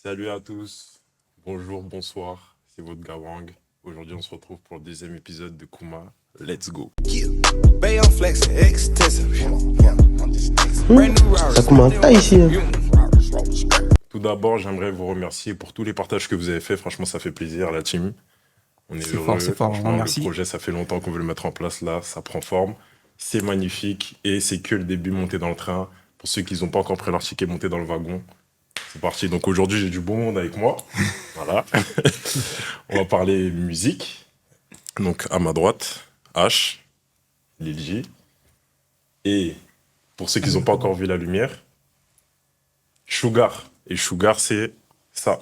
Salut à tous, bonjour, bonsoir, c'est votre Gawang. Aujourd'hui, on se retrouve pour le deuxième épisode de Kuma. Let's go. Ça commence à ici. Tout d'abord, j'aimerais vous remercier pour tous les partages que vous avez faits. Franchement, ça fait plaisir, la team. On est C'est heureux. fort, c'est fort. Franchement, Merci. le projet, ça fait longtemps qu'on veut le mettre en place là. Ça prend forme. C'est magnifique et c'est que le début. Montez dans le train. Pour ceux qui n'ont pas encore pris leur ticket, montez dans le wagon. C'est parti. Donc aujourd'hui, j'ai du beau monde avec moi. Voilà. On va parler musique. Donc à ma droite, H, Lil J. Et pour ceux qui n'ont pas encore vu la lumière, Sugar. Et Sugar, c'est ça.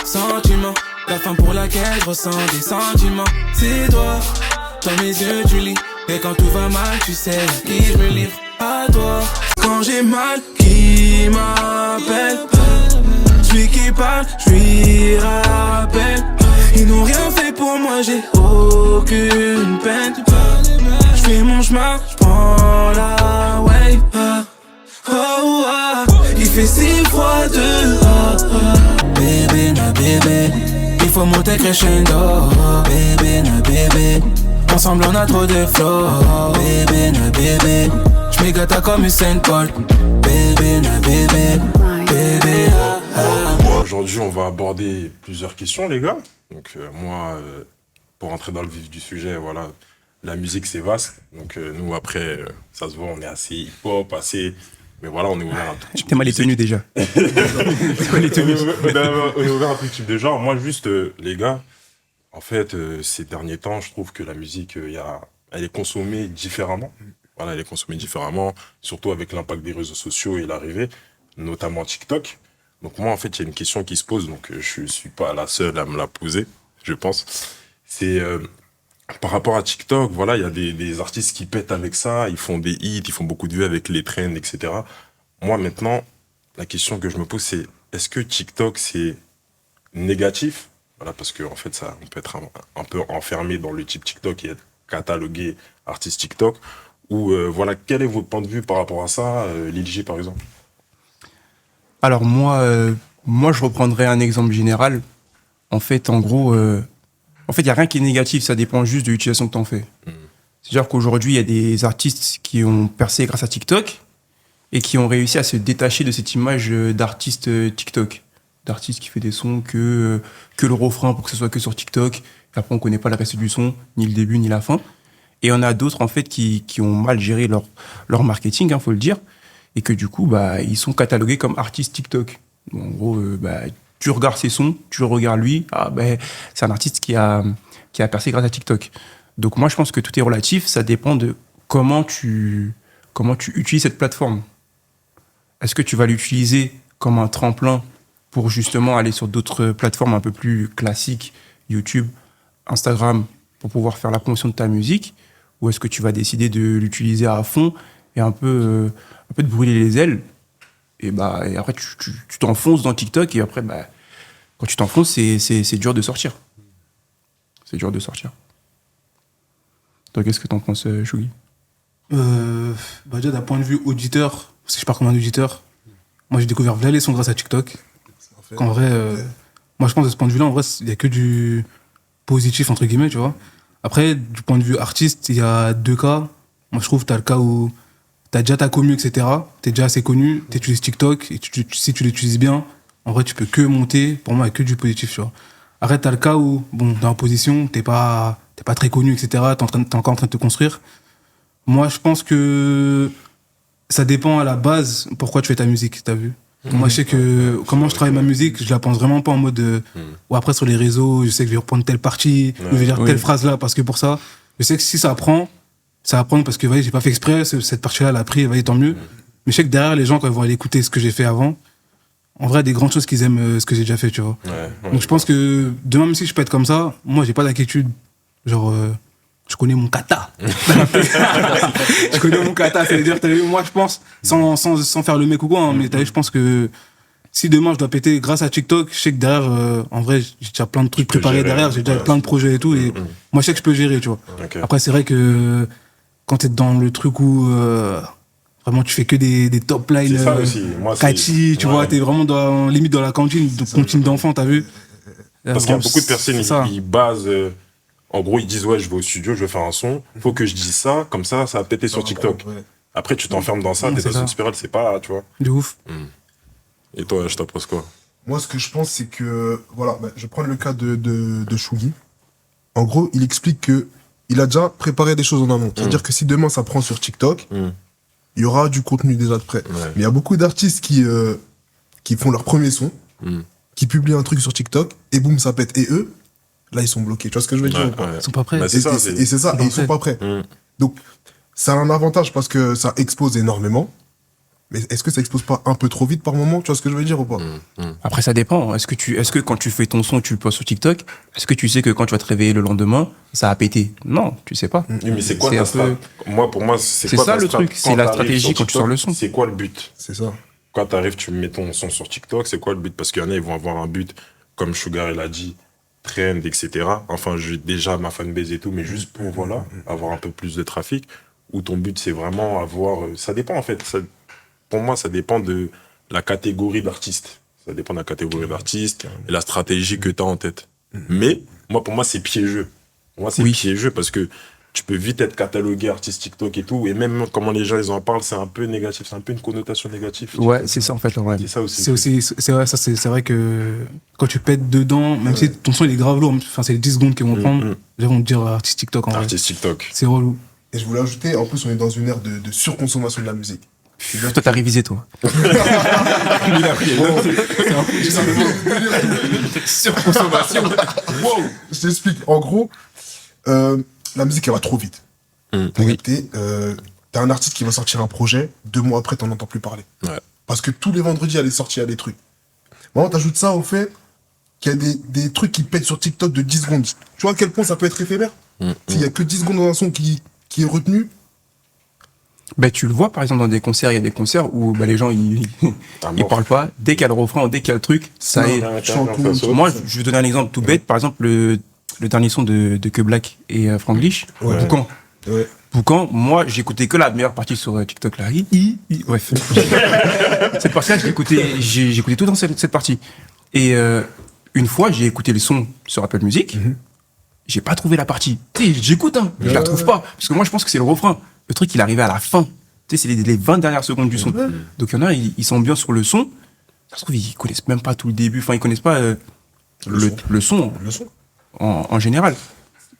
Sentiment, la femme pour laquelle je ressens des sentiments, c'est toi. Dans mes yeux tu lis, et quand tout va mal, tu sais à qui je me livre, à toi. Quand j'ai mal, qui m'appelle? Celui qui parle, je lui rappelle. Ils n'ont rien fait pour moi, j'ai aucune peine. Je fais mon chemin, je prends la wave. Oh, ah, il fait si froid dehors. Bébé na bébé, il faut monter crescendo. Bébé na bébé, ensemble on a trop de flow. Bébé na bébé, j'm'égata comme Usain Bolt. Bébé na bébé, bébé ah, ah. Aujourd'hui, on va aborder plusieurs questions, les gars. Donc pour rentrer dans le vif du sujet, voilà, la musique c'est vaste. Donc nous après, ça se voit, on est assez hip-hop, assez... Mais voilà, on est ouvert à tout type T'es mal de les tenues déjà. T'es mal les tenues. On est ouvert à tout type de genre. Moi, juste, les gars, en fait, ces derniers temps, je trouve que la musique, elle est consommée différemment. Voilà, elle est consommée différemment, surtout avec l'impact des réseaux sociaux et l'arrivée, notamment TikTok. Donc moi, en fait, il y a une question qui se pose, donc je suis pas la seule à me la poser, je pense. C'est par rapport à TikTok, voilà, il y a des artistes qui pètent avec ça, ils font des hits, ils font beaucoup de vues avec les trends, etc. Moi, maintenant, la question que je me pose, c'est est-ce que TikTok, c'est négatif? Voilà, parce qu'en fait, ça, on peut être un peu enfermé dans le type TikTok et être catalogué artiste TikTok. Ou voilà, quel est votre point de vue par rapport à ça, Lil J, par exemple? Alors moi, je reprendrais un exemple général. En fait, en gros, il n'y a rien qui est négatif, ça dépend juste de l'utilisation que tu en fais. C'est-à-dire qu'aujourd'hui, il y a des artistes qui ont percé grâce à TikTok et qui ont réussi à se détacher de cette image d'artiste TikTok. D'artiste qui fait des sons que le refrain pour que ce soit que sur TikTok. Et après, on ne connaît pas le reste du son, ni le début, ni la fin. Et on a d'autres, en fait, qui ont mal géré leur marketing, faut le dire. Et que du coup, ils sont catalogués comme artistes TikTok. En gros, tu regardes ses sons, tu regardes lui, c'est un artiste qui a percé grâce à TikTok. Donc moi, je pense que tout est relatif, ça dépend de comment tu utilises cette plateforme. Est-ce que tu vas l'utiliser comme un tremplin pour justement aller sur d'autres plateformes un peu plus classiques, YouTube, Instagram, pour pouvoir faire la promotion de ta musique, ou est-ce que tu vas décider de l'utiliser à fond et un peu de brûler les ailes, et après tu t'enfonces dans TikTok, et après quand tu t'enfonces, c'est dur de sortir. C'est dur de sortir. Toi, qu'est-ce que t'en penses, Chougui? Déjà d'un point de vue auditeur, parce que je pars comme un auditeur, moi j'ai découvert v'là les sons grâce à TikTok. En vrai, moi je pense de ce point de vue-là, en vrai, il n'y a que du positif entre guillemets, tu vois. Après, du point de vue artiste, il y a deux cas. Moi je trouve que tu as le cas où t'as déjà ta commu, etc. T'es déjà assez connu, t'utilises TikTok, et si tu l'utilises bien, en vrai, tu peux que monter, pour moi, avec que du positif, tu vois. Après, t'as le cas où, dans la position, t'es pas très connu, etc. T'es encore en train de te construire. Moi, je pense que ça dépend à la base pourquoi tu fais ta musique, t'as vu. Moi, je sais que comment je travaille ma musique, je la pense vraiment pas en mode ou après sur les réseaux, je sais que je vais reprendre telle partie, je vais dire telle phrase là, parce que pour ça, je sais que si ça apprend, ça va prendre parce que j'ai pas fait exprès, cette partie-là, elle a pris, tant mieux. Mais je sais que derrière, les gens, quand ils vont aller écouter ce que j'ai fait avant, en vrai, il y a des grandes choses qu'ils aiment ce que j'ai déjà fait, tu vois. Donc je pense que demain, même si je peux être comme ça, moi, j'ai pas d'inquiétude. Genre, je connais mon kata. Je connais mon kata, ça veut dire, t'as vu, moi, je pense, sans faire le mec ou quoi, mais t'as vu, je pense que si demain je dois péter grâce à TikTok, je sais que derrière, en vrai, j'ai déjà plein de trucs préparés derrière, j'ai déjà plein de projets et tout, et moi, je sais que je peux gérer, tu vois. Après, c'est vrai que quand t'es dans le truc où Vraiment, tu fais que des top lines. C'est ça aussi. Moi, c'est- Catchy, tu ouais. vois, t'es vraiment limite dans la cantine d'enfants, t'as vu? Parce qu'il y a beaucoup de personnes, C'est ça. ils basent. En gros, ils disent, ouais, je vais au studio, je vais faire un son. Faut que je dise ça, comme ça va péter sur TikTok. Ouais. Après, tu t'enfermes dans ça, t'es c'est dans ça. une spirale, c'est pas, tu vois. De ouf. Et toi, je t'apprends quoi? Moi, ce que je pense, c'est que, voilà, je vais prendre le cas de Shugi. En gros, il explique que il a déjà préparé des choses en amont. C'est-à-dire que si demain ça prend sur TikTok, il y aura du contenu déjà de prêt. Ouais. Mais il y a beaucoup d'artistes qui font leur premier son, qui publient un truc sur TikTok, et boum, ça pète. Et eux, là, ils sont bloqués. Tu vois ce que je veux dire ou pas? Ils sont pas prêts. Bah, Et c'est ça, et c'est ça, et ils sont pas prêts. Donc, ça a un avantage parce que ça expose énormément. Mais est-ce que ça expose pas un peu trop vite par moment? Tu vois ce que je veux dire ou pas? Après, ça dépend. Est-ce que quand tu fais ton son, tu le postes sur TikTok, est-ce que tu sais que quand tu vas te réveiller le lendemain, ça va péter? Non, tu sais pas. Oui, mais c'est quoi C'est ta un peu- strat? Moi, pour moi, c'est C'est quoi ça, ta le strat truc, quand c'est la t'arrives stratégie sur quand tu TikTok, sors le son. C'est quoi le but? C'est ça. Quand t'arrives, tu mets ton son sur TikTok, c'est quoi le but? Parce qu'il y en a, ils vont avoir un but, comme Sugar, il a dit, trend, etc. Enfin, j'ai déjà ma fanbase et tout, mais juste pour, voilà, avoir un peu plus de trafic. Ou ton but, c'est vraiment avoir... Ça dépend, en fait. Pour moi, ça dépend de la catégorie d'artiste. Ça dépend de la catégorie d'artiste et la stratégie que tu as en tête. Mais, pour moi, c'est piégeux. Pour moi, c'est Oui. piégeux parce que tu peux vite être catalogué artiste TikTok et tout. Et même comment les gens, ils en parlent, c'est un peu négatif. C'est un peu une connotation négative. Ouais, c'est ça en fait le problème. C'est ça aussi. C'est aussi, c'est vrai, ça, c'est vrai que quand tu pètes dedans, même si ton son il est grave lourd, enfin, c'est les 10 secondes qu'ils vont prendre, ils vont te dire artiste TikTok en vrai. Artiste TikTok. C'est relou. Et je voulais ajouter, en plus, on est dans une ère de surconsommation de la musique. Toi, t'as révisé, toi. Surconsommation. Wow. Je t'explique. En gros, la musique, elle va trop vite. T'as capté, t'as un artiste qui va sortir un projet, 2 mois après, t'en entends plus parler. Ouais. Parce que tous les vendredis, elle est sortie, il y a des trucs. Maintenant, t'ajoutes ça au fait qu'il y a des trucs qui pètent sur TikTok de 10 secondes. Tu vois à quel point ça peut être éphémère? S'il y a que 10 secondes dans un son qui est retenu, Ben, tu le vois, par exemple, dans des concerts, il y a des concerts où les gens, ils parlent pas. Dès qu'il y a le refrain, dès qu'il y a le truc, ça est. Moi, je vais donner un exemple tout bête. Par exemple, le dernier son de Que Black et Franglish, Boucan. Ouais. Boucan, moi, j'écoutais que la meilleure partie sur TikTok, là. Bref. Cette partie-là, j'écoutais tout dans cette partie. Et une fois, j'ai écouté le son sur Apple Music. J'ai pas trouvé la partie. Tu sais, j'écoute, hein. Je la trouve pas. Parce que moi, je pense que c'est le refrain. Le truc, il est arrivé à la fin. Tu sais, c'est les 20 dernières secondes du son. Donc, il y en a, ils sont bien sur le son. Ça se trouve, ils connaissent même pas tout le début. Enfin, ils connaissent pas le son le son. en général.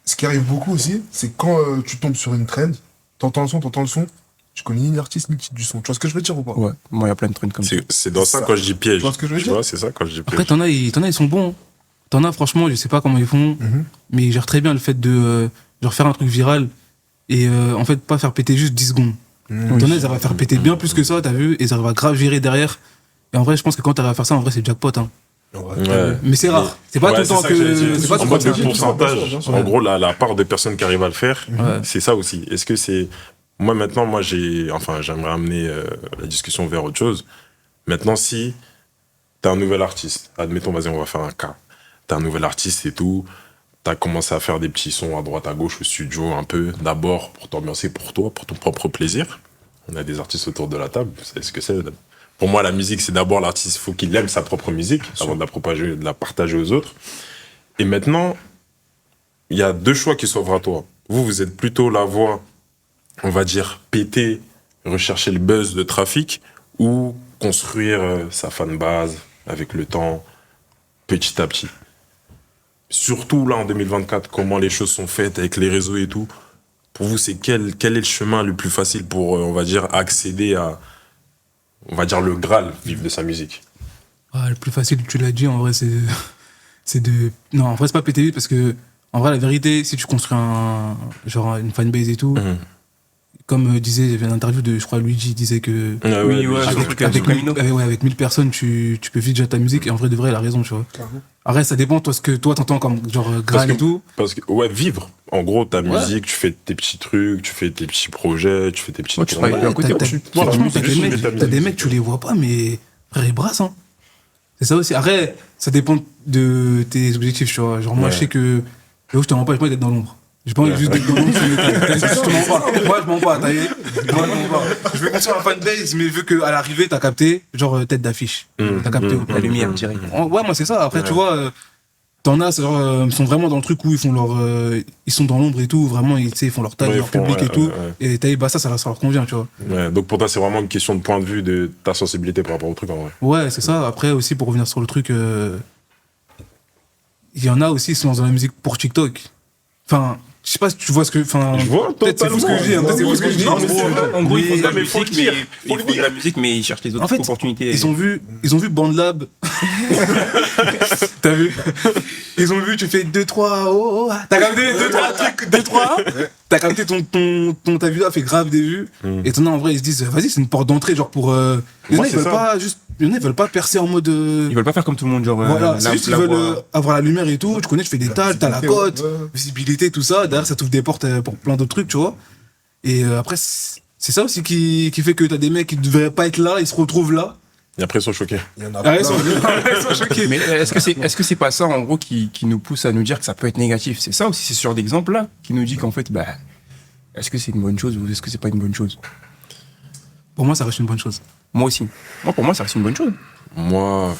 Ce qui arrive beaucoup aussi, c'est quand tu tombes sur une trend, t'entends le son, tu connais ni l'artiste ni le titre du son. Tu vois ce que je veux dire ou pas? Ouais, moi, il y a plein de trucs comme ça. C'est dans ça quand je dis piège. Tu vois ce que je veux Tu dire? vois, c'est ça quand je dis Après, piège. t'en as, ils sont bons. T'en as, franchement, je sais pas comment ils font, mais ils gèrent très bien le fait de genre faire un truc viral et en fait, pas faire péter juste 10 secondes. T'en as, ils arrivent à faire péter bien plus que ça, t'as vu, et ils arrivent à grave virer derrière. Et en vrai, je pense que quand t'arrives à faire ça, en vrai, c'est jackpot. Hein. Ouais. Mais c'est rare. C'est pas tout le temps ça j'allais dire. que. C'est pas tout En le mode temps de que- pourcentage, bien sûr. en gros, la part de personnes qui arrivent à le faire, Ouais. c'est ça aussi. Est-ce que c'est. Moi, maintenant, j'aimerais amener la discussion vers autre chose. Maintenant, si t'es un nouvel artiste, admettons, vas-y, on va faire un cas. T'es un nouvel artiste et tout, t'as commencé à faire des petits sons à droite, à gauche, au studio, un peu, d'abord pour t'ambiancer pour toi, pour ton propre plaisir. On a des artistes autour de la table, vous savez ce que c'est. Pour moi, la musique, c'est d'abord l'artiste, il faut qu'il aime sa propre musique avant de la partager aux autres. Et maintenant, il y a 2 choix qui s'offrent à toi. Vous êtes plutôt la voie, on va dire, péter, rechercher le buzz de trafic, ou construire sa fanbase avec le temps, petit à petit. Surtout là, en 2024, comment les choses sont faites avec les réseaux et tout. Pour vous, c'est quel est le chemin le plus facile pour, on va dire, accéder à, on va dire, le Graal, vivre de sa musique? Le plus facile, tu l'as dit, en vrai, c'est de. Non, en vrai, c'est pas péter vite parce que, en vrai, la vérité, si tu construis une fanbase et tout, comme disait, il y avait une interview de, je crois, Luigi disait que. Ah Oui, ouais, j'ai c'est compris. un truc Avec 1000 personnes, tu peux vite déjà ta musique et en vrai, de vrai, il a raison, tu vois. Après, ça dépend, toi, ce que toi, t'entends comme genre Graal et tout. Parce que, ouais, vivre. En gros, ta musique, tu fais tes petits trucs, tu fais tes petits projets, tu fais tes petites Ouais, tu travailles tournées. à côté, T'as- tu- t'as- voilà, t'as c'est des juste mecs- mettre ta t'as des musique. mecs, tu les vois pas, mais frère, ils brassent, hein. C'est ça aussi. Après, ça dépend de tes objectifs, tu vois. Genre, moi, Ouais. je sais que là où je te rends pas, j'ai pas envie d'être dans l'ombre. J'ai pas envie juste de je mens pas. Moi, je mens pas, t'as vu. Moi, je mens pas. Je vais construire un fanbase, mais vu qu'à l'arrivée, t'as capté, genre tête d'affiche. T'as capté ou pas? La lumière, direct. Ouais, moi, c'est ça. Après, tu vois, t'en as, c'est genre, ils sont vraiment dans le truc où ils font leur. Ils sont dans l'ombre et tout, vraiment, tu sais, ils font leur tag, Ouais, leur ils font, public et ouais, tout. ouais. Et t'as vu, bah ça leur convient, tu vois. Ouais, donc pour toi, c'est vraiment une question de point de vue de ta sensibilité par rapport au truc en vrai. Ouais, c'est ça. Après, aussi, pour revenir sur le truc, il y en a aussi, qui se lancent dans la musique pour TikTok. Enfin, je sais pas si tu vois ce que. Enfin, Je vois, peut-être c'est fou ce que je dis. Peut-être c'est fou ce que je dis. En gros, ils font de la mais faut le musique, dire, mais faut ils le font de dire. la musique, mais ils cherchent les autres En fait, opportunités. ils ont vu BandLab. T'as vu? Ils ont vu, tu fais 2-3, t'as capté 2-3 trucs, 2-3. T'as capté ta vidéo a fait grave des vues. Et maintenant, en vrai, ils se disent, vas-y, c'est une porte d'entrée, genre pour. Il y en a, Moi, ils c'est veulent ça. pas juste. Il y en a, ils veulent pas percer en mode. Ils veulent pas faire comme tout le monde, genre. Voilà, c'est juste qu'ils veulent avoir la lumière et tout. Tu connais, tu fais des tags, t'as la cote, ouais. visibilité, tout ça. Derrière, ça t'ouvre des portes pour plein d'autres trucs, tu vois. Et après, c'est ça aussi qui fait que t'as des mecs qui devraient pas être là, ils se retrouvent là. Et après, ils sont choqués. Il y en a Ah, ils sont plein. choqués. Mais est-ce que c'est pas ça, en gros, qui nous pousse à nous dire que ça peut être négatif? C'est ça aussi, c'est ce genre d'exemple-là qui nous dit qu'en fait, bah, est-ce que c'est une bonne chose ou est-ce que c'est pas une bonne chose? Pour moi, ça reste une bonne chose. Moi aussi. Pour moi, ça reste une bonne chose. Moi.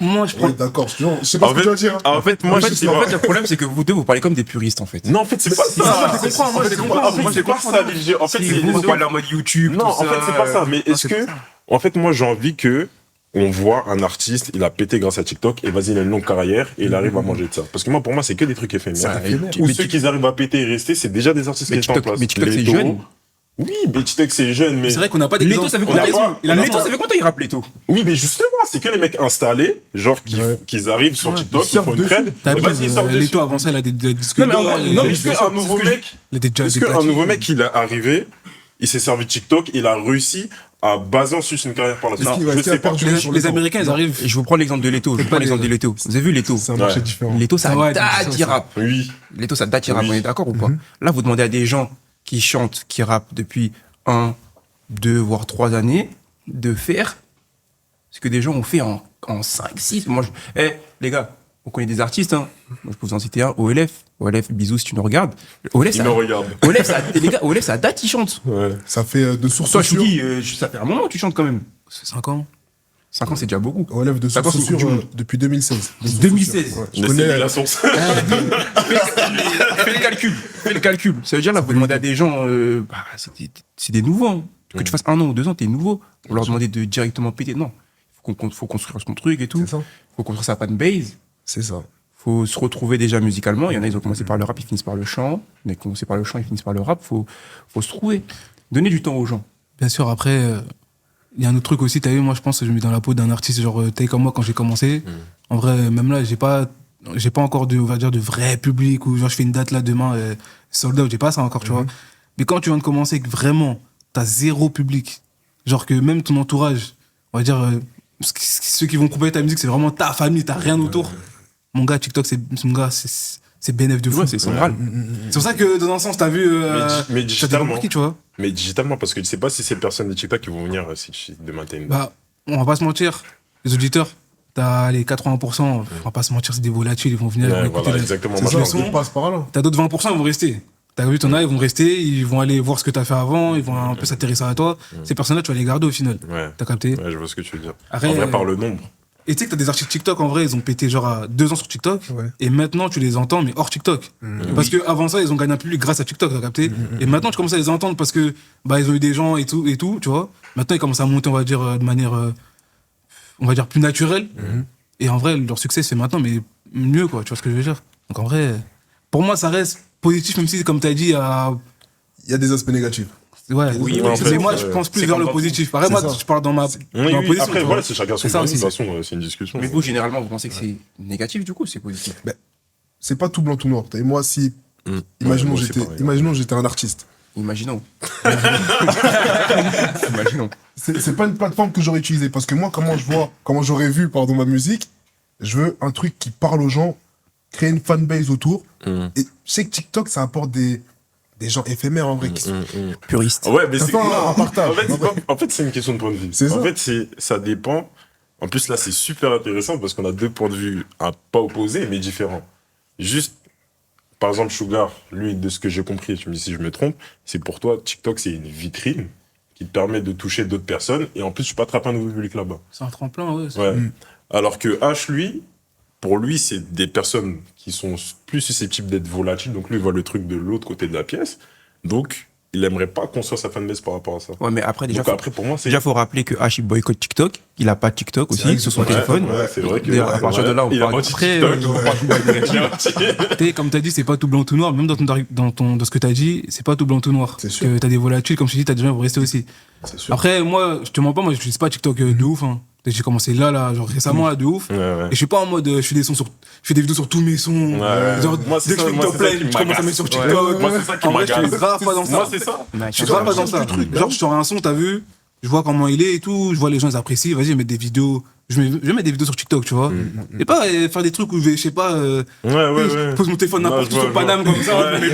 Moi, je prends. Ouais, d'accord, je sais pas En ce que tu vas dire. En fait, moi, En fait, je sais en pas. fait, le problème, c'est que vous deux, vous parlez comme des puristes, en fait. Non, en fait, c'est pas ça. moi, je comprends, moi, je comprends. En fait, Moi, je c'est pas comprends. ça, les jeux. En fait, Si c'est vous parlez en mode YouTube, Non, tout en fait, c'est pas ça. Mais est-ce c'est que. pas ça. En fait, moi, j'ai envie que. On voit un artiste, il a pété grâce à TikTok, et vas-y, il a une longue carrière, et il arrive à manger de ça. Parce que moi, pour moi, c'est que des trucs éphémères. Ou mais ceux qui arrivent à péter et rester, c'est déjà des artistes qui Mais sont en TikTok, place. mais TikTok, c'est Leto. jeune. Oui, mais TikTok, c'est jeune, mais. C'est vrai qu'on n'a pas Leto, d'exemple. ça fait On combien a de pas- temps? il a Leto, longtemps. ça fait combien il rappe Leto? Oui, mais justement, c'est que les mecs installés, genre qu'ils arrivent sur TikTok, ils ils font sortent une dessus. trend. T'as et vu, vas-y, ils sortent les dessus. taux avant ça, il a des disques Non, mais d'or, en vrai, il non, a mais des- est-ce qu'un nouveau mec, il était déjà est-ce qu'un nouveau mec, il est arrivé, il s'est servi de TikTok, il a réussi à baser ensuite une carrière par la suite? Est-ce qu'il va Je rester sais pas. perdu sur Les temps Américains, ils arrivent. Je vous prends l'exemple de Leto. Je vous prends l'exemple de Leto. Vous avez vu Leto? C'est un marché Ouais. différent. Leto, ça Ah ouais, date ça, d'y rap. Oui. Leto, ça date d'y rap. Oui. On est d'accord ou pas? Là, vous demandez à des gens qui chantent, qui rappent depuis 1, 2, voire 3 années, de faire ce que des gens ont fait en 5, 6. Moi, les gars, on connaît des artistes, hein. Moi, je peux vous en citer un, OLF. OLF, bisous si tu nous regardes. OLF, Il me regarde. les gars, OLF, ça date, ils chantent. Ouais. Ça fait de sources Toi, sûres. Chouki, ça fait un moment que tu chantes quand même. Ça fait 5 ans. 5 ans, c'est déjà beaucoup. Relève de Ça passe sources au Coupe sûres du Monde. depuis 2016. De sources 2016. sûres, ouais. Je Laissez-lui connais la source. Fais le calcul. Fais le calcul. Ça veut dire, là, vous demandez à des gens, c'est des nouveaux. Hein. Que tu fasses 1 an ou 2 ans, t'es nouveau. Vous leur demandez de directement péter. Non. Faut construire son truc et tout. C'est ça. Faut construire sa fanbase. C'est ça. Faut se retrouver déjà musicalement. Il y en a, ils ont commencé par le rap, ils finissent par le chant. Il y en a qui ont commencé par le chant, ils finissent par le rap. Faut se trouver. Donner du temps aux gens. Bien sûr, après, il y a un autre truc aussi, t'as vu, moi je pense que je me mets dans la peau d'un artiste, genre, t'es comme moi quand j'ai commencé. En vrai, même là, j'ai pas encore on va dire, de vrai public, ou genre je fais une date là demain, sold out, j'ai pas ça encore, tu vois. Mais quand tu viens de commencer, que vraiment, t'as zéro public, genre que même ton entourage, on va dire, ceux qui vont couper ta musique, c'est vraiment ta famille, t'as rien autour. Mon gars, TikTok, c'est bénéf de fou. Ouais, c'est central. C'est pour ça que dans un sens, t'as vu. Mais t'as digitalement. des qui, tu vois. Mais digitalement, parce que tu sais pas si ces personnes de TikTok qui vont venir si demain t'as une. Bah, on va pas se mentir, les auditeurs, t'as les 80%, on va pas se mentir, c'est des volatiles, ils vont venir, ils vont Ouais, écouter voilà, la- exactement. C'est Moi, ça, je pense on passe par là. T'as d'autres 20%, ils vont rester. T'as vu, t'en as, ils vont rester, ils vont aller voir ce que t'as fait avant, ils vont un peu s'intéresser à toi. Ces personnes-là, tu vas les garder au final. Ouais. T'as capté? Ouais, je vois ce que tu veux dire. Après, En vrai, par le nombre. Et tu sais que t'as des artistes TikTok, en vrai, ils ont pété genre à 2 ans sur TikTok. Ouais. Et maintenant, tu les entends, mais hors TikTok. Parce que avant ça, ils ont gagné un public grâce à TikTok, t'as capté? Et maintenant, tu commences à les entendre parce que, bah, ils ont eu des gens et tout, tu vois. Maintenant, ils commencent à monter, on va dire, de manière, on va dire, plus naturelle. Et en vrai, leur succès, c'est maintenant, mais mieux, quoi. Tu vois ce que je veux dire? Donc, en vrai, pour moi, ça reste positif, même si, comme t'as dit, Il y a des aspects négatifs. ouais, Oui, en fait, mais moi, je pense plus c'est vers comme le dans positif. Pareil, C'est moi, ça. je parle dans ma, Oui, dans ma oui. position. Après, tu voilà, vois. c'est chacun son C'est ça point de vue. De toute aussi. façon, c'est une discussion. Mais vous, généralement, vous pensez que c'est négatif, du coup, ou c'est positif? C'est pas tout blanc, tout noir. Et moi, si. Imaginons, moi, c'est pareil. imaginons j'étais un artiste. Imaginons. Imaginons. C'est pas une plateforme que j'aurais utilisée. Parce que moi, comment j'aurais vu, pardon, ma musique, je veux un truc qui parle aux gens, créer une fanbase autour. Et je sais que TikTok, ça apporte des gens éphémères, en vrai, qui sont. Puriste. Ouais, mais Ça c'est. fait un partage. En fait, en fait, c'est une question de point de vue. C'est ça. En fait, ça dépend. En plus, là, c'est super intéressant parce qu'on a deux points de vue pas opposés, mais différents. Juste, par exemple, Sugar, lui, de ce que j'ai compris, tu me dis si je me trompe, c'est pour toi, TikTok, c'est une vitrine qui te permet de toucher d'autres personnes et en plus, tu peux attraper un nouveau public là-bas. C'est un tremplin, ouais. Ouais. Alors que H, lui, pour lui, c'est des personnes qui sont plus susceptibles d'être volatiles. Donc lui, il voit le truc de l'autre côté de la pièce. Donc, il aimerait pas construire sa fanbase par rapport à ça. Ouais, mais après, Donc après, pour moi, c'est... déjà, faut rappeler que H, il boycotte TikTok. Il a pas de TikTok C'est vrai aussi que sur son c'est téléphone. Ouais, c'est vrai que... D'ailleurs, à partir de là, on il a parle- pas Après, TikTok. Il a T'sais, comme t'as dit, c'est pas tout blanc tout noir. Même dans ce que t'as dit, c'est pas tout blanc tout noir. C'est Parce sûr. que t'as des volatiles, comme je t'ai dit, t'as des gens qui vont rester aussi. C'est sûr. Après, moi, je te mens pas, moi, j'utilise pas TikTok de ouf. Hein. J'ai commencé là, genre récemment, là, de ouf. Ouais, ouais. Et je suis pas en mode, je fais des vidéos sur tous mes sons. Ouais. Genre, Moi, c'est dès que ça, je fais une moi, top c'est ça line, qui je commence à mettre sur m'agace. TikTok. Ouais. Moi, c'est ça qui En vrai, je suis m'agace. grave pas dans ça. Moi, c'est ça. Ouais, Je suis grave pas dans ça. du truc, Genre, je sors un son, t'as vu, je vois comment il est et tout, je vois les gens, ils apprécient, vas-y, je vais mettre des vidéos. Je vais mettre des vidéos sur TikTok, tu vois. Et pas faire des trucs où je vais, je sais pas, Ouais. je pose mon téléphone Non, n'importe je où vois, sur Paname comme ça. Ouais. Mais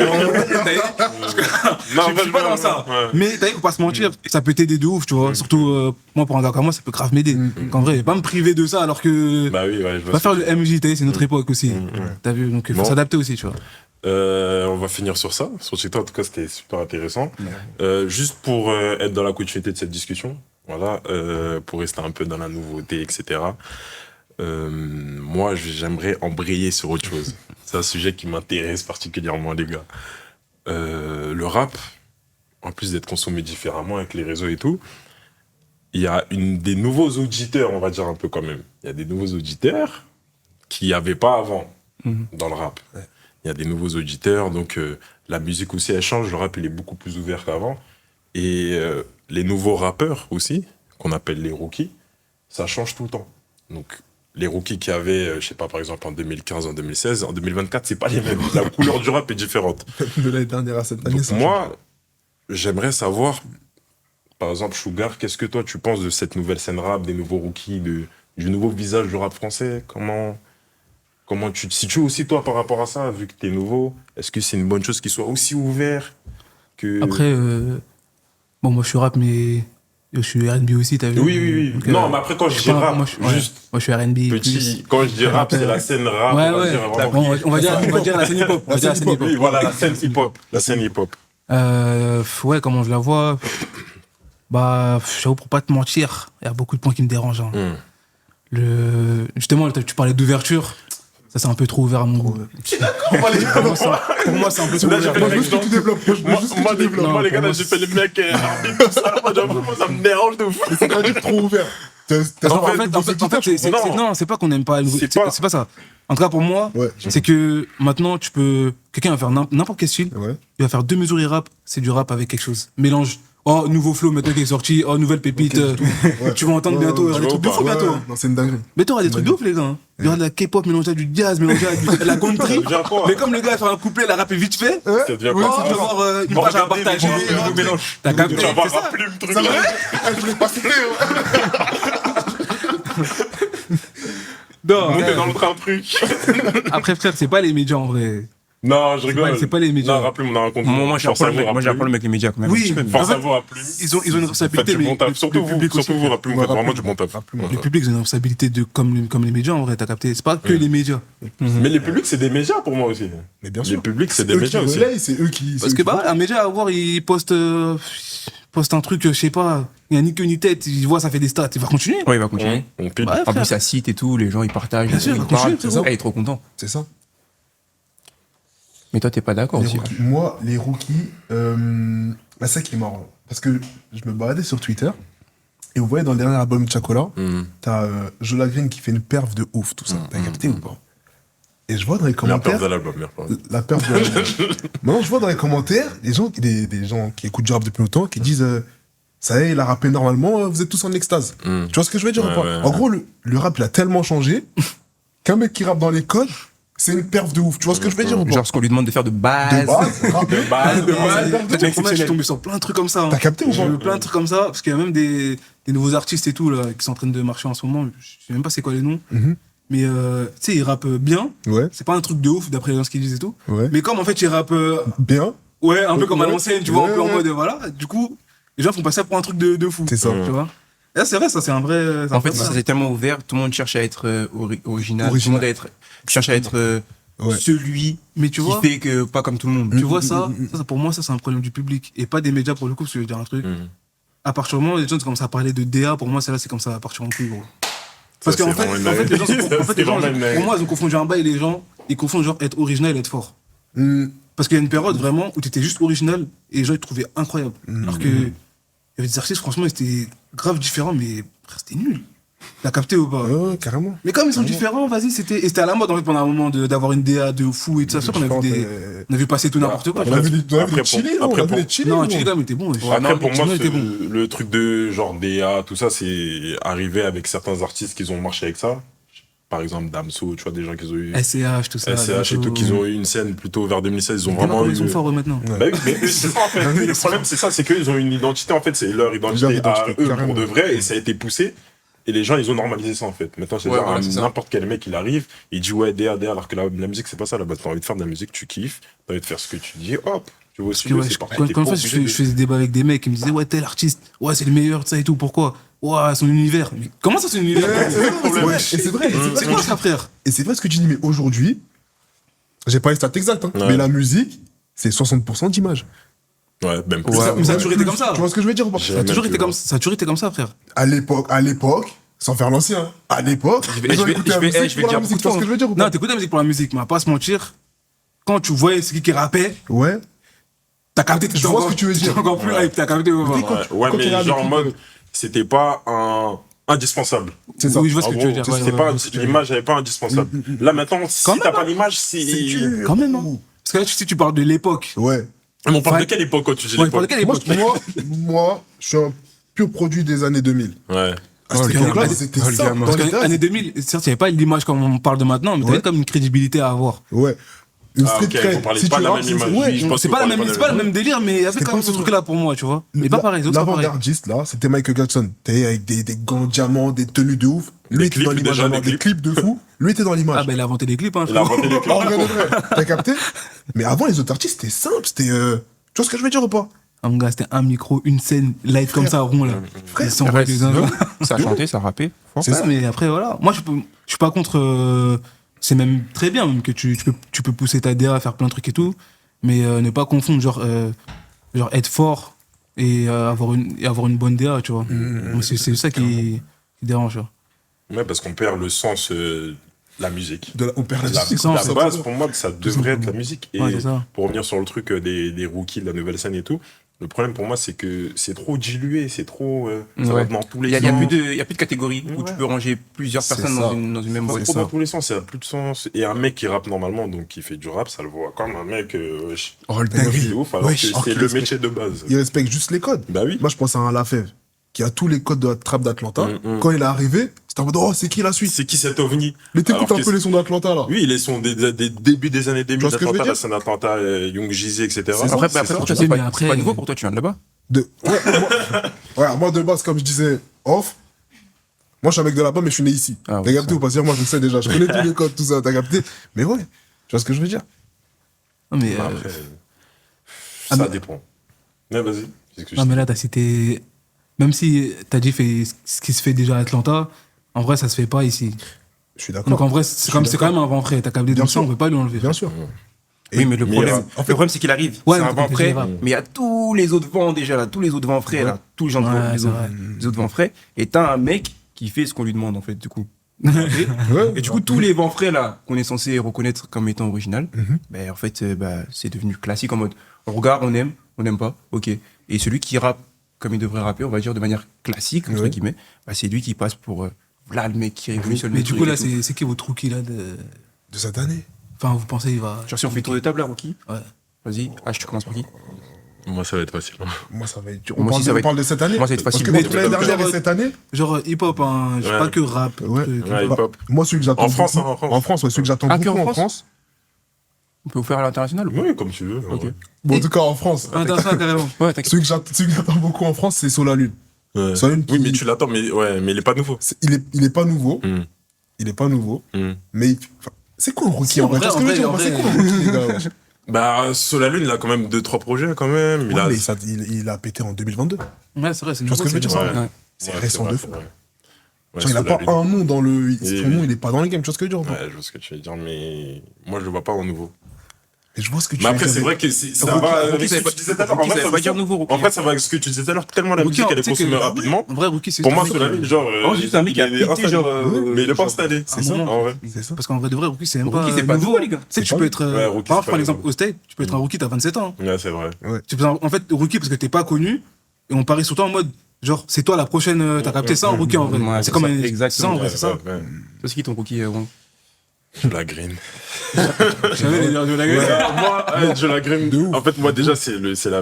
je suis pas dans ça. Ouais. Mais t'as vu, faut pas se mentir, ça peut t'aider de ouf, tu vois. Surtout, moi, pour un gars comme moi, ça peut grave m'aider. En vrai, je vais pas me priver de ça alors que. Bah oui, ouais, je vois Pas ça. faire le MJ, t'as vu, c'est notre époque aussi. T'as vu, donc il faut Bon. s'adapter aussi, tu vois. On va finir sur ça. Sur TikTok, en tout cas, c'était super intéressant. Juste pour être dans la continuité de cette discussion, voilà, pour rester un peu dans la nouveauté, etc. Moi, j'aimerais embrayer sur autre chose. C'est un sujet qui m'intéresse particulièrement, les gars. Le rap, en plus d'être consommé différemment avec les réseaux et tout, il y a des nouveaux auditeurs, on va dire un peu quand même. Il y a des nouveaux auditeurs qu'il n'y avait pas avant dans le rap. Il y a des nouveaux auditeurs, donc la musique aussi, elle change. Le rap, il est beaucoup plus ouvert qu'avant. Et les nouveaux rappeurs aussi, qu'on appelle les rookies, ça change tout le temps. Donc, les rookies qu'il y avait, je sais pas, par exemple, en 2015, en 2016, en 2024, c'est pas les mêmes. La couleur du rap est différente. De l'année dernière à cette année, Donc ça moi, j'aimerais savoir, par exemple, Sugar, qu'est-ce que toi, tu penses de cette nouvelle scène rap, des nouveaux rookies, du nouveau visage du rap français? Comment tu te situes aussi, toi, par rapport à ça, vu que t'es nouveau? Est-ce que c'est une bonne chose qu'il soit aussi ouvert que... Après, bon, moi je suis rap, mais je suis R&B aussi, t'as vu. Oui. Donc, Non, mais après, quand je dis rap, moi, juste moi je suis R&B. petit, quand je dis rap, c'est la scène rap, Ouais, on va ouais. dire vraiment. Bon, on va dire la scène hip-hop. On va dire la scène hip-hop. Oui, voilà, la scène hip-hop. La scène hip-hop. Ouais, comment je la vois. Bah, j'avoue, pour pas te mentir, il y a beaucoup de points qui me dérangent. Hein. Justement, tu parlais d'ouverture. Ça, c'est un peu trop ouvert à mon goût. Pour moi, c'est un peu trop Là, j'ai ouvert. fait Moi, le je veux mec, juste que tu développes. Moi, je veux juste que tu développes. moi, les gars, pour là, moi, j'ai fait le mec, tout ça, moi, j'avoue, ça me dérange de ouf. C'est pas du tout trop ouvert. Non, c'est pas qu'on n'aime pas. C'est C'est pas ça. En tout cas, pour moi, Ouais. c'est que maintenant, quelqu'un va faire n'importe quel style. Ouais. Il va faire deux mesures et rap. C'est du rap avec quelque chose. Mélange. Oh, nouveau flow maintenant qui est sorti. Oh, nouvelle pépite. Ouais. Tu vas entendre Ouais, bientôt. Il y aura tu des vois trucs de ou fou pas bientôt. Non, c'est une dinguerie. Bientôt, il y aura des trucs de ouf, les gars. Il y aura de la K-pop mélangée à du jazz, mélangée à la country. Ça devient quoi? Mais comme le gars va faire un couplet, la rap est vite fait. Ça devient Oh, quoi? tu vas avoir une Bon, page à regardez, partager. le nouveau mélange. T'as capté, Tu vas voir c'est ça. un plume, truc Ça là. va? Je voulais pas citer. Non, Monter dans le train, truc. après, frère, c'est pas les médias en vrai. Non, je rigole. c'est pas les médias. Non, rappelez, on a rencontré. Moi, j'ai un problème avec les médias quand même. Oui. un petit peu, mais- Force En fait, à vous, à plume. Ils ont une Faites responsabilité. du bon Mais taf. Surtout le vous, public aussi. à plume, vous faites vraiment du bon taf. Le public, ils ont une responsabilité comme les médias en vrai, t'as capté. C'est pas que les médias. Mais les publics, c'est des médias pour moi aussi. Mais bien Les sûr. publics, c'est des eux qui médias aussi. relayent, c'est eux qui. Parce que bah, un média à voir, il poste un truc, je sais pas, il y a ni queue ni tête, il voit ça fait des stats, il va continuer. Ouais, il va continuer. On pile. Ouais, En plus, frère. ça cite et tout, les gens ils partagent. Bien sûr, ils il va continuer, parlent, frérot. il est trop content. C'est ça. Mais toi, t'es pas d'accord Les aussi. rookies. Moi, les rookies, bah, c'est ça qui est marrant. Parce que je me baladais sur Twitter, et vous voyez dans le dernier album de Chacola, t'as Jola Green qui fait une perf de ouf, tout ça. T'as capté ou pas? Et je vois dans les Meilleure commentaires. perte de l'album, meilleure perte. La perf de Maintenant, je vois dans les commentaires des gens qui écoutent du rap depuis longtemps qui disent ça y est, il a rappé normalement, vous êtes tous en extase. Tu vois ce que je veux dire ou Ouais, pas? ouais, En gros, le rap, il a tellement changé qu'un mec qui rappe dans les codes, c'est une perf de ouf. Tu vois ce que je veux dire ou pas? Genre ce qu'on lui demande de faire de De base. base, rap de base, de base. Moi, je suis tombé sur plein de trucs comme ça. Hein. T'as capté ou J'ai pas? vu plein de trucs comme ça, parce qu'il y a même des nouveaux artistes et tout là, qui sont en train de marcher en ce moment. Je sais même pas c'est quoi les noms. Mhm. Mais tu sais, ils rappent bien. Ouais, C'est pas un truc de ouf d'après ce qu'ils disent et tout. ouais. Mais comme en fait, ils rappent Bien, ouais, un peu comme à Ouais. l'ancienne, tu vois, un peu en Ouais, mode voilà. Du coup, les gens font passer ça pour un truc de fou. c'est ça. Tu vois. Et là, c'est vrai, ça, c'est un vrai. En fait, ça c'est tellement ouvert, tout le monde cherche à être original, Original. tout le monde cherche à être Ouais. celui Mais tu qui vois, fait que pas comme tout le monde. tu vois ça, pour moi, ça c'est un problème du public et pas des médias pour le coup, parce que je veux dire un truc. À partir du moment où les gens commencent à parler de DA, pour moi, c'est comme ça à partir du coup, gros. Parce Ça, qu'en c'est fait, vraiment une en fait, les gens, dinguerie. en fait, les C'est gens, vraiment une dinguerie. pour moi, ils ont confondu un bail et les gens, ils confondent genre être original et être fort. Mm. Parce qu'il y a une période vraiment où tu étais juste original et les gens ils te trouvaient incroyable. Alors que il y avait des artistes, franchement, ils étaient grave différents, mais frère, c'était nul. T'as capté ou pas? Ouais, carrément. Mais comme ils sont différents, vas-y, c'était à la mode en fait pendant un moment d'avoir une DA de fou et tout ça. C'est sûr qu'on a vu on a vu passer tout n'importe quoi. On a vu les Après, Chili, pour- on a vu après, les Chili. Non, gros. Chili il était bon. Après, non, pour moi, Chili était bon. le truc de genre DA, tout ça, c'est arrivé avec certains artistes qui ont marché avec ça. Par exemple, Damso, tu vois, des gens qui ont eu SCH, tout ça. SCH et tout, qui ont eu une scène plutôt vers 2016, ils ont vraiment eu. Ils sont forts eux maintenant. Bah oui, mais c'est ça en fait. Le problème, c'est ça, c'est qu'ils ont une identité, en fait, c'est leur identité Leur identité, à eux carrément. pour de vrai, et ça a été poussé. Et les gens, ils ont normalisé ça en fait. Maintenant, c'est Ouais, genre, voilà, c'est ça. n'importe quel mec, il arrive, il dit ouais, DA, alors que la musique, c'est pas ça là-bas. T'as envie de faire de la musique, tu kiffes, t'as envie de faire ce que tu dis, hop, tu vois Parce aussi, que, ouais, c'est parti. quand t'es quand pas en fait, obligé de- je faisais des débats avec des mecs qui me disaient, ouais, tel artiste, ouais, c'est le meilleur, ça et tout, pourquoi? Ouais, son univers. Mais comment ça, son univers? Ouais, et c'est vrai. C'est quoi ça, frère? Et c'est vrai ce que tu dis, mais aujourd'hui, j'ai pas les stats exactes, hein, Ouais. mais la musique, c'est 60% d'image. Ouais, même plus. Ouais, Mais ça a toujours été comme ça. Tu vois ce que je veux dire ou pas J'ai- Ça a toujours même été plus, comme ça, a toujours été comme ça, frère. À l'époque, sans faire l'ancien, hein, à l'époque, Je vais- les gens je vais- écoutaient je la vais- musique je vais pour dire la musique, beaucoup tu vois ce que je veux dire ou pas Non, t'écoutes la musique pour la musique, mais à pas se mentir, quand tu voyais ce qui rappait, Ouais. t'as capté que Je vois ce que tu veux dire. t'es encore plus hype, t'as capté ou pas? Dès quand- Ouais, quand tu mais regardes genre les en clips, mode, c'était pas un indispensable. C'est ça. Oui, je vois ce En que tu gros, veux dire. ouais, c'était ouais, pas, je vois ce que tu veux dire. l'image n'avait pas indispensable. Là maintenant, si Quand t'as même, pas l'image, C'est c'est. dur. Quand même, hein. Parce que là, si tu parles de l'époque, Ouais. Mais on parle Ouais. de quelle époque quand tu dis Ouais, on parle l'époque de quelle Moi, époque? moi, je suis un pur produit des années 2000. Ouais. À cette le époque-là, gamin. c'était Oh, le ça. gamin. Dans Parce les que dates, l'année 2000, certes, il n'y avait pas l'image comme on parle de maintenant, mais t'avais Ouais. comme une crédibilité à avoir. Ouais. Une Ah, street ok, cred. vous parlez Si pas tu de la rappes, même c'est- image. ouais, Oui, je pense C'est que pas, vous la parlez même, c'est pas le même délire, mais il y avait C'était quand même pas ce ça. truc-là pour moi, tu vois. Mais pas pareil, c'est pas pareil. L'avant-gardiste, là, c'était Michael Jackson. T'es avec des gants diamants, des tenues de ouf. Lui, Des était dans clips, l'image, déjà, alors, des des clips de fou. Lui était dans l'image. Ah, bah, il a inventé les clips, hein. Il a frérot. inventé les clips. Ah, regarde, vrai. T'as capté? Mais avant, les autres artistes, c'était simple. C'était. Tu vois ce que je veux dire ou pas? Ah, mon gars, c'était un micro, une scène, light comme ça, rond, là. Frère, Ils sont Après, des uns. ça a chanté, ça a rappé. fort. C'est Ouais, ça. mais après, voilà. Moi, je suis pas contre. C'est même très bien, même que tu peux pousser ta DA à faire plein de trucs et tout. Mais ne pas confondre, genre être fort et avoir une bonne DA, tu vois. Moi, c'est ça qui dérange, tu vois. Ouais, parce qu'on perd le sens de la musique. On perd la La, musique. ça, la c'est base, pour moi, ça devrait être la musique. Et Ouais, c'est ça. pour revenir sur le truc des rookies, de la nouvelle scène et tout, le problème pour moi, c'est que c'est trop dilué, c'est trop. Ça va Ouais. dans tous les Il y a sens. plus de catégories où Ouais. tu peux ranger plusieurs C'est personnes ça. dans une même C'est boîte. trop ça. dans tous les sens, ça n'a plus de sens. Et un mec qui rappe normalement, donc qui fait du rap, ça le voit comme un mec. Wesh, Oh, le dinguerie. c'est ouf, alors Wesh, que c'est oh, le respect. métier de base. Il respecte juste les codes. Bah oui. Moi, je pense à un Lafèvre qui a tous les codes de la trappe d'Atlanta. Quand il est arrivé, c'était en mode, oh, c'est qui la suite? C'est qui cet ovni? Mais t'écoutes Alors un que peu les sons d'Atlanta, là. Oui, ils sont des débuts des années 2000 vois ce que je veux d'Atlanta, dire la scène Atlanta, Young Jeezy, etc. C'est ça. Après, c'est ça. pour toi, Oui, mais c'est après- pas nouveau pour toi, tu viens de là-bas. Moi, de base, comme je disais, off. Moi, je suis un mec de là-bas, mais je suis né ici. Ah, ouais, T'as capté ou pas? Dire, moi, je le sais déjà. Je connais tous les codes, tout ça. T'as capté? Mais ouais. Tu vois ce que je veux dire? Non, mais, Bah, après, ah, ça mais- dépend. Ouais, vas-y. C'est ce que je non, mais dis. là, t'as cité. Même si t'as dit ce qui se fait déjà à Atlanta, en vrai, ça se fait pas ici. Je suis Donc d'accord. en vrai, c'est quand même un vent frais. T'as câblé Bien donc ça, sûr. on peut pas lui enlever. Bien sûr. Oui, mais le mais problème, en le problème, c'est qu'il arrive. Ouais, c'est mais un vent t'as frais, fait grave. mais il y a tous les autres vents déjà, là, tous les autres vents frais, là, tous les gens, Ouais, les, c'est autres, vrai. les autres vents frais. Et t'as un mec qui fait ce qu'on lui demande, en fait, du coup. Ouais. Et du coup, tous les vents frais, là, qu'on est censé reconnaître comme étant original, ben, en fait, c'est devenu classique en mode, on regarde, on n'aime pas, ok. Et celui qui rappe comme il devrait rapper, on va dire de manière classique, entre Ouais. guillemets, bah, c'est lui qui passe pour, là, le mec qui révolutionne Mais le du truc coup, là, et tout. c'est qui votre rookie là de... De cette année. Enfin, vous pensez il va. Genre, si on fait tour de table, là, Rocky, Ouais. vas-y, H, tu commences par qui? Moi, ça va être facile. Moi, ça va être dur. Moi On parle aussi, de- ça va on être- parle de cette année? moi, ça va être Parce facile. que Moi, entre l'année dernière et genre- cette année, Genre hip-hop, hein, Ouais. pas que rap. Ouais. truc. Ouais, hip-hop. moi, celui que j'attends En France, beaucoup- hein, en France. En France, ouais, celui que j'attends Ah, que beaucoup en en France France. On peut vous faire à l'international ou pas? Oui, comme tu veux. Ok. ouais. Bon, en tout cas, en France. Intéressant, carrément. Ouais, t'inquiète. Celui que j'attends beaucoup en France, c'est Sur la Lune. Ouais. Sur la Lune Oui, qui- mais tu l'attends, mais il est pas nouveau. Il est pas nouveau. Hmm. Il est pas nouveau. Hmm. Mais enfin, c'est quoi un rookie Si, en en vrai? vrai, Tu vois ce que je veux en dire? vrai, C'est quoi un rookie, les gars? Bah, sur la Lune, il a quand même 2-3 projets, quand même. Il Ouais, a... mais il a pété en 2022. Ouais, c'est vrai, c'est vois ce que je veux dire, ça. Ouais. Ouais. C'est Ouais, récent vrai, de c'est fou. vrai. Genre, il a pas un nom dans le. Son nom, il est pas dans le game, tu vois ce que je veux dire? Ouais, je vois ce que tu veux dire, mais moi, je le vois pas en nouveau. Et je vois ce que tu Mais veux après, dire. c'est vrai que ça Rookie, va Rookie, avec ce ça que veut tu disais tout à l'heure. En Rookie, vrai, ça veut pas dire nouveau, Rookie. En fait, ça va avec ce que tu disais tout à l'heure. Tellement la musique, elle est tu sais que- consommée rapidement. En vrai, Rookie, c'est Pour moi, juste sur la ligne, genre. Oh, juste un mec qui a il est pété, installé. genre, Mais il est pas installé. C'est ça. En vrai. C'est ça. Parce qu'en vrai de vrai, Rookie, c'est même Rookie, pas. c'est pas nouveau, les gars. Tu sais, C'est tu pas peux être. Ouais, Rookie, Par c'est exemple, pas par exemple, nouveau. au State, tu peux être un Rookie, t'as 27 ans. Ouais, c'est vrai. Tu peux, en fait, Rookie, parce que t'es pas connu, et on parie sur toi en mode, genre, c'est toi la prochaine, t'as capté ça, un Rookie en vrai. Ouais, c'est c'est comme ça, un. exactement. C'est ça, en vrai, c'est ça. C'est qui ton Rookie, Wong? La green. J'avais les de la gueule. Moi, je la green. De ouf. En fait, moi, déjà, c'est la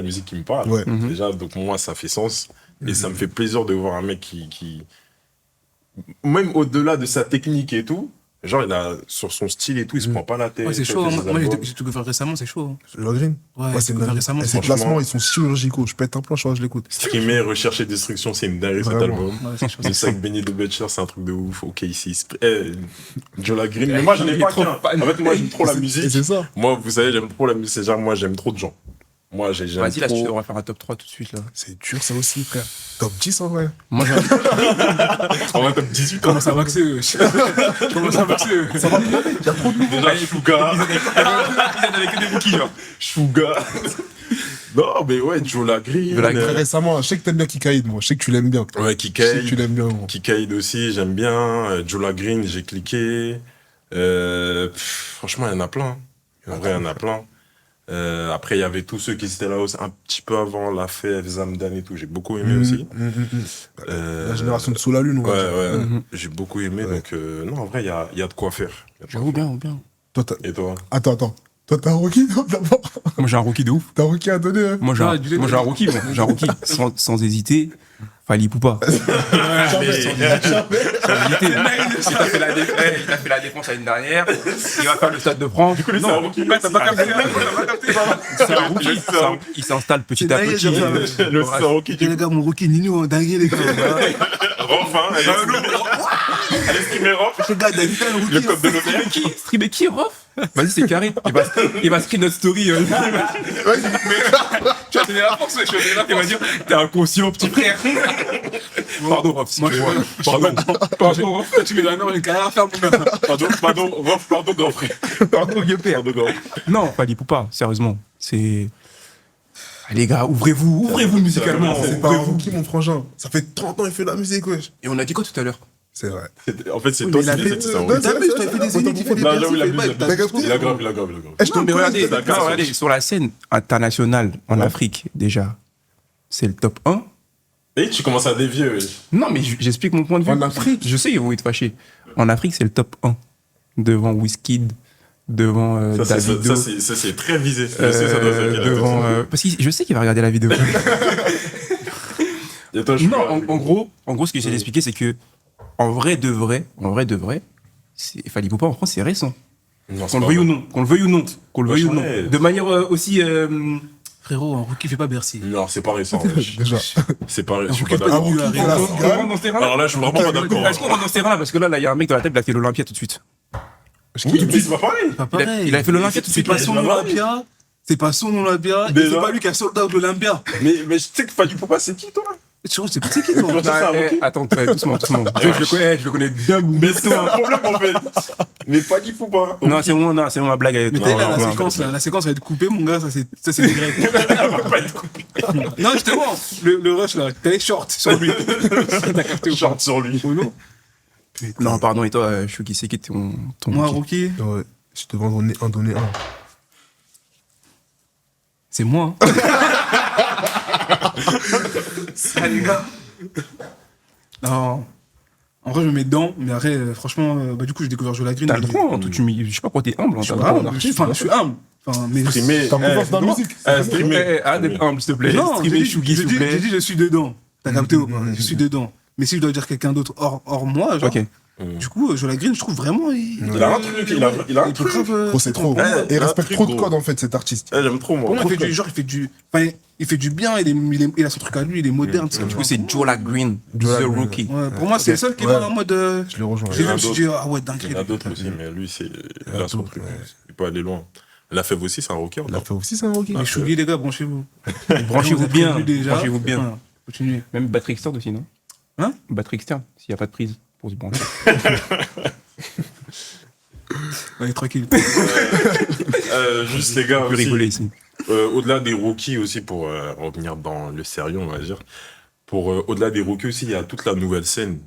musique qui me parle. Ouais. Déjà, donc moi, ça fait sens. Et ça me fait plaisir de voir un mec qui... Même au-delà de sa technique et tout, genre, il a, sur son style et tout, il se prend pas la tête. Ouais, c'est il fait chaud. ses Moi, albums. j'ai découvert récemment, c'est chaud. Le Green? Ouais, c'est j'ai découvert récemment. Ces franchement. placements, ils sont chirurgicaux. Je pète un plan, je l'écoute. Streamer, rechercher destruction, c'est une dinguerie cet Vraiment. album. Ouais, c'est chaud. Le sac Benny de Butcher, c'est un truc de ouf. Ok, ici. Jola Green. Mais moi, j'en ai Il est pas trop qu'un. fan. En fait, moi, j'aime trop la Et musique. c'est ça. Moi, vous savez, j'aime trop la musique. C'est genre, moi, j'aime trop de gens. Moi, j'aime Vas-y, là, tu trop. devrais faire un top 3 tout de suite, là. C'est dur, ça aussi, frère. Top 10, en vrai. Moi, j'ai On va top 18 ans. Commence à maxer, wesh. Commence à maxer. Ça va trop vite, il y a trop de Déjà, Suga. avec que des rookies, genre. Suga. Non, mais ouais, Jola Green. Jola Très récemment, je sais que t'aimes bien Kikaïd, moi. Je sais que tu l'aimes bien. Ouais, Je sais que tu Kikaïd. l'aimes bien, gros. Kikaïd aussi, j'aime bien. Jola Green, j'ai cliqué. Franchement, il y en a plein. En vrai, il y en a plein. Après, il y avait tous ceux qui étaient là aussi un petit peu avant, La Fève, Zamdan et tout. J'ai beaucoup aimé aussi. La génération de Sous la Lune, on Ouais, va dire. ouais. Mhm. J'ai beaucoup aimé. Ouais. Donc, non, en vrai, il y a de quoi faire. Il y a de quoi J'avoue, faire. bien. Toi, t'as- Et toi? Attends. Toi, t'as un rookie, non, d'abord? Moi, j'ai un rookie de ouf. T'as un rookie à donner, hein? Moi, j'ai Ah, un, dis-le. moi, j'ai un rookie, moi. J'ai un rookie. Sans hésiter. Fali Poupa. Jamais. Il t'a fait la défense l'année dernière. Il va faire le stade de France. Du coup, c'est un rookie. T'as pas capté. C'est un rookie. Il s'installe petit à C'est petit. dingue, j'ai Le Saroki, Les gars, mon rookie Nino, en dingue, les gars. Enfin, elle est streamer off. Les gars, David, le rookie. Le code de l'hôtel. Streamer qui, Rof? Vas-y, c'est carré. Il va screen notre story. Tu vas donner la force, wesh. Il va dire, t'es inconscient, petit frère. Pardon, Rof, si Moi, tu je- vois. Pardon, Rof. Tu mets la main, j'ai une carrière à faire, mon gars. Pardon, grand frère. Pardon, vieux père. Pardon, grand. Non, Fali Poupa, sérieusement. C'est. Ah, les gars, ouvrez-vous musicalement. C'est pas un rookie, mon frangin. Ça fait 30 ans qu'il fait de la musique, wesh. Et on a dit quoi tout à l'heure? C'est vrai. En fait, c'est Oui, toi mais il a qui fait- disais que c'est un Non, rookie. T'as vu, il fait des zéniths, il fait des Non, bercy, j'avoue, il il a fait vu, bail, il a t'as vu. capté. Il a grave. Eh, je te Non, mais connais, regardez, t'as- non, regardez, sur la scène internationale en Afrique, déjà, c'est le top 1. Et tu commences à dévier, wesh. Non, mais j'explique mon point de vue. En Afrique? Je sais, ils vont être fâchés. En Afrique, c'est le top 1. Devant Wizkid, devant Ça, Davido. c'est très visé. Je sais, ça doit faire devant. Parce que je sais qu'il va regarder la vidéo. Et toi, je Non, en gros, ce que j'essaie d'expliquer, c'est que en vrai de vrai, Fali Poupa en France, c'est récent. Qu'on le veuille ou non, Ouais. De manière aussi. Frérot, un rookie fait pas Bercy. Non, c'est pas récent. wesh. Déjà. C'est pas récent. Je suis rookie pas pas d'accord. Un rookie, voilà, On c'est rentre dans ce terrain. Alors là, je suis vraiment pas d'accord. Est-ce qu'on rentre dans ce terrain-là? Parce que là, il y a un mec dans la tête, il a fait l'Olympia tout de suite. Oui, mais c'est pas pareil. Pas Il a- pareil. il a fait l'Olympia tout de C'est suite. pas son Olympia. C'est pas son Olympia. Et Déjà. c'est pas lui qui a sold out l'Olympia. Mais je sais que Fali Poupa, c'est qui, toi? Tu vois, c'est qui, toi? Ça, c'est un rookie. Attends, doucement. Je le connais bien. Mais c'est un problème, en fait. Mais Fali Poupa. Non, c'est moi ma blague. Mais t'as vu, là, la séquence, là, la séquence va être coupée, mon gars, ça c'est des grecs. Non, justement, le rush, là, t'as les shorts sur lui. T'as capté ou pas? Chante sur lui. Ou non? Non, pardon, et toi, je suis qui c'est qui ton Moi, rookie? rookie, Ouais. Je te vais en donner un. c'est moi. Ah, les gars. Non. En vrai, je me mets dedans, mais après, franchement, du coup, j'ai découvert Jola Green. T'as le droit, en toute humilité. Je sais pas pourquoi t'es humble. Je suis humble. Je suis humble. Enfin, mais Streamer. T'as confiance dans la musique. Streamer. Arrête d'être humble, s'il te plaît. non, Streamer Shugi, s'il vous j'ai plaît. dit, je suis dedans. T'as capté ou pas? Je suis dedans. Mais si je dois dire quelqu'un d'autre hors moi, genre, Ok. du coup, Jola Green, je trouve vraiment. Il a un truc, il a un peut truc. grave. Gros, c'est trop. Ouais, Et il un respecte truc, trop de gros. codes, en fait, cet artiste. J'aime trop, Pour moi. moi, il fait du genre, il fait du bien, il a son truc à lui, il est moderne. tu sais, Du coup, c'est Jola Green, Jola The Green, Rookie. Ouais, pour moi, c'est le seul qui est Ouais. en mode. Je le rejoins. J'ai Il y en vu, a je me suis dit, ah ouais, dingue. Il y en a d'autres aussi, mais lui, il y en a a son d'autres, truc. ouais. Il peut aller loin. La Fève aussi, c'est un rocker. Il a fait aussi, c'est un rookie. Les Chouli, les gars, branchez-vous. Branchez-vous êtes bien. prévenus déjà. Branchez-vous bien. Ouais, continuez. Même Battery Extort aussi, non? Batterie externe, s'il n'y a pas de prise pour se brancher. Allez, tranquille. Juste les gars, On peut aussi, rigoler ici. au-delà des rookies aussi, pour revenir dans le sérieux, on va dire, au-delà des rookies aussi, il y a toute la nouvelle scène.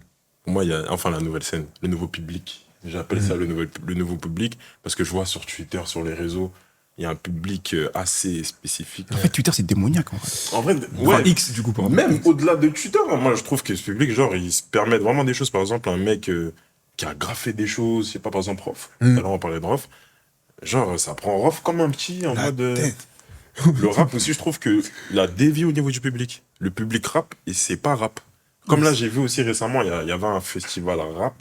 Pour moi, enfin la nouvelle scène, le nouveau public. J'appelle ça le nouveau public, parce que je vois sur Twitter, sur les réseaux, il y a un public assez spécifique. En fait, Twitter, c'est démoniaque, en vrai. En vrai, Enfin, ouais, X, du coup, pardon. même au-delà de Twitter, hein, moi je trouve que ce public, genre, ils se permettent vraiment des choses. Par exemple, un mec qui a graffé des choses, je sais pas, par exemple, Rof. Alors on parlait de Rof. Genre, ça prend Rof comme un petit en mode. Le rap aussi, je trouve que il a dévié au niveau du public. Le public rap et c'est pas rap. Comme là, j'ai vu aussi récemment, il y avait un festival rap,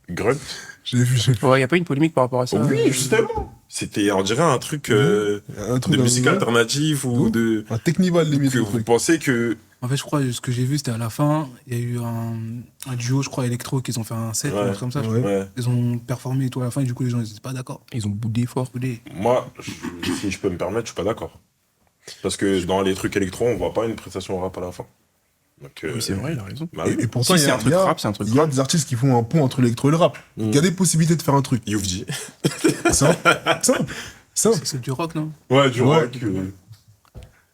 Grunt. J'ai vu. Ouais, y a pas une polémique par rapport à ça. Oui, justement. C'était, on dirait, un truc Un truc de dans musique le- alternative ou de. Un technival limite. Que le vous truc. pensez que. En fait, je crois, ce que j'ai vu, c'était à la fin, il y a eu un duo, je crois, électro, qu'ils ont fait un set, Ouais. un truc comme ça. Ouais. Ouais. Ils ont performé et tout à la fin, et du coup, les gens, ils étaient pas d'accord. Ils ont boudé fort. Moi, si je peux me permettre, je suis pas d'accord. Parce que dans les trucs électro, on voit pas une prestation rap à la fin. Donc, Oui, c'est vrai, il a raison. Bah oui. Et pourtant, Si il y c'est a un truc rap, c'est un truc Il y a rap. des artistes qui font un pont entre l'électro et le rap. Il y a des possibilités de faire un truc. Youfji. Simple. Simple. Simple. C'est du rock, non? Ouais, du Ouais. rock.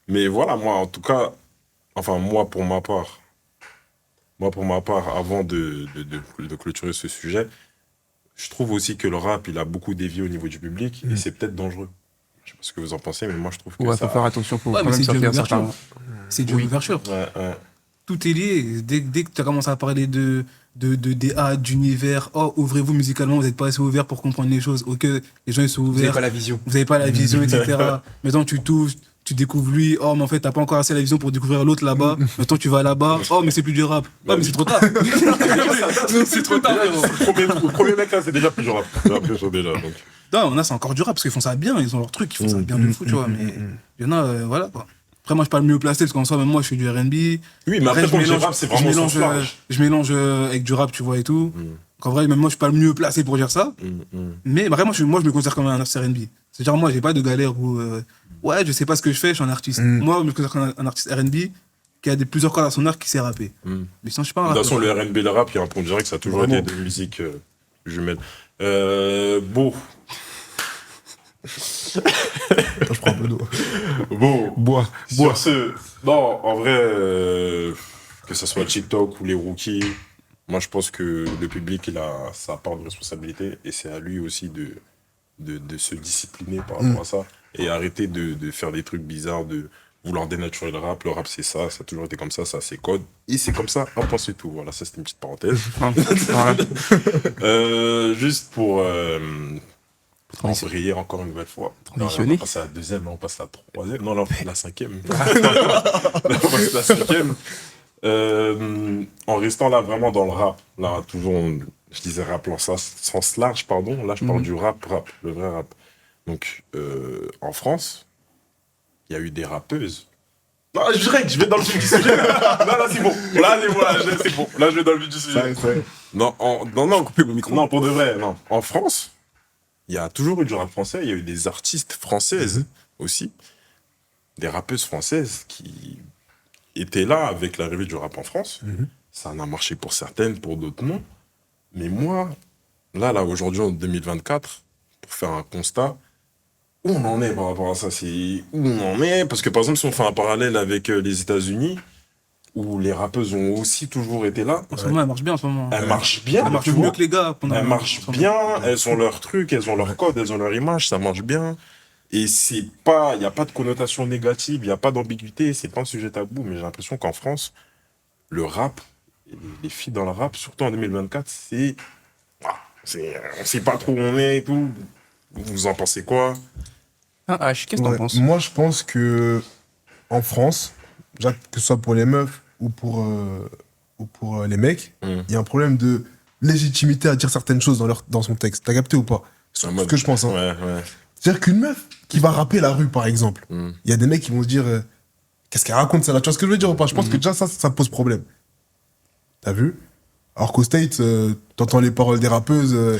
Mais voilà, moi, en tout cas, enfin, moi, pour ma part, avant de clôturer ce sujet, je trouve aussi que le rap, il a beaucoup dévié au niveau du public et c'est peut-être dangereux. Je sais pas ce que vous en pensez, mais moi, je trouve que Ouais, ça. faut faire attention, faut Ouais, quand mais même c'est du sortir ouverture. certains. C'est du ouverture. Ouais, ouais. Tout est lié. Dès que tu as commencé à parler de DA, d'univers, oh, ouvrez-vous musicalement, vous n'êtes pas assez ouvert pour comprendre les choses. Ok, les gens, ils sont Vous avez ouverts. pas la vision. Vous n'avez pas la vision, etc. Maintenant, tu touches, tu découvres lui. Oh, mais en fait, t'as pas encore assez la vision pour découvrir l'autre là-bas. Maintenant, tu vas là-bas. Oh, mais c'est plus du rap. Ouais, mais c'est trop tard. C'est trop tard, frérot. Le premier mec là, c'est déjà plus du rap. J'ai l'impression déjà. Donc. Non, là, c'est encore du rap parce qu'ils font ça bien. Ils ont leur truc, ils font ça bien de fou, tu vois. Mais il y en a, voilà, quoi. Après, moi, je suis pas le mieux placé parce qu'en soi, même moi, je fais du R&B. Oui, mais après, quand je dis rap, c'est vraiment au sens large. Je mélange avec du rap, tu vois, et tout. En vrai, même moi, je suis pas le mieux placé pour dire ça. Mais vraiment, moi, je me considère comme un artiste R&B. C'est-à-dire, moi, j'ai pas de galère où, ouais, je sais pas ce que je fais, je suis un artiste. Moi, je me considère comme un artiste R&B qui a plusieurs cordes à son arc qui sait rapper. Mais sinon, je suis pas un De toute rappeur. façon, le R&B et le rap, il y a un point direct, ça a toujours été des musiques jumelles. Bon. Attends, je prends un peu d'eau. Bon. Bois. Sur ce, non, en vrai, que ce soit TikTok ou les rookies, moi je pense que le public, il a sa part de responsabilité et c'est à lui aussi de se discipliner par rapport à ça et arrêter de faire des trucs bizarres, de vouloir dénaturer le rap. Le rap, c'est ça a toujours été comme ça c'est code. Et c'est comme ça, on pense c'est tout. Voilà, ça c'était une petite parenthèse. Juste pour briller encore une nouvelle fois. Transitionner. On passe à la deuxième, on passe à la troisième. Non, la cinquième. Là, on passe à la cinquième. En restant là vraiment dans le rap, là toujours, je disais rap en sens large, pardon. Là, je parle du rap, le vrai rap. Donc, en France, il y a eu des rappeuses. Non, je vais dans le vif du sujet. Là, c'est bon. Là, c'est bon. Là, je vais dans le vif du sujet. Non, non, pour de vrai, non. En France, il y a toujours eu du rap français, il y a eu des artistes françaises aussi, des rappeuses françaises qui étaient là avec l'arrivée du rap en France. Ça en a marché pour certaines, pour d'autres non. Mais moi, là, aujourd'hui, en 2024, pour faire un constat, où on en est par rapport à ça, c'est où on en est, parce que par exemple, si on fait un parallèle avec les États-Unis, où les rappeuses ont aussi toujours été là, En ce moment, elle marche bien en ce moment. elles marchent bien, Elle marche tu mieux vois. que les gars. Elles marchent bien, elles ont leur truc, elles ont leur code, elles ont leur image, ça marche bien. Et c'est pas, il n'y a pas de connotation négative, il n'y a pas d'ambiguïté, c'est pas un sujet tabou, mais j'ai l'impression qu'en France, le rap, et les filles dans le rap, surtout en 2024, on sait pas trop où on est et tout. Vous en pensez quoi? Ah, H, qu'est-ce que t'en Ouais, penses? moi, je pense que en France, déjà, que ce soit pour les meufs ou pour les mecs, il y a un problème de légitimité à dire certaines choses dans son texte. T'as capté ou pas? C'est ce que je pense. Hein. Ouais. C'est-à-dire qu'une meuf qui va rapper la rue, par exemple, il y a des mecs qui vont se dire qu'est-ce qu'elle raconte ça là? Tu vois ce que je veux dire ou pas? Je pense que déjà ça pose problème. T'as vu? Alors qu'au States, t'entends les paroles des rappeuses.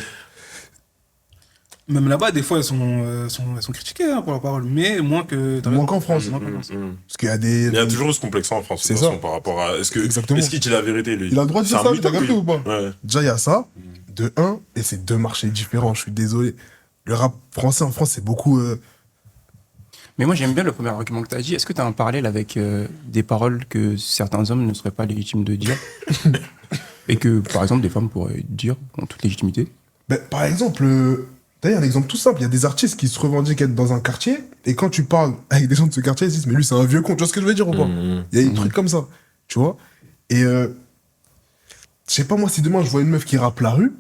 Même là-bas, des fois, elles sont critiquées hein, pour leur parole, mais moins que. Moins qu'en France. Moins qu'en France. Parce qu'il y a des. Il y a toujours ce complexe en France, de C'est toute ça. façon, par rapport à. Exactement. Est-ce qu'il dit la vérité, lui? Il a le droit de dire C'est ça, un t'as mytho, capté lui. ou pas? Ouais. Déjà, il y a ça, de un, et c'est deux marchés différents, je suis désolé. Le rap français en France, c'est beaucoup. Mais moi, j'aime bien le premier argument que tu as dit. Est-ce que tu as un parallèle avec des paroles que certains hommes ne seraient pas légitimes de dire et que, par exemple, des femmes pourraient dire en toute légitimité? Ben, par exemple, d'ailleurs, un exemple tout simple, il y a des artistes qui se revendiquent être dans un quartier, et quand tu parles avec des gens de ce quartier, ils se disent, mais lui, c'est un vieux con, tu vois ce que je veux dire ou pas? Il y a des trucs comme ça, tu vois. Et je sais pas, moi, si demain je vois une meuf qui rappe la rue,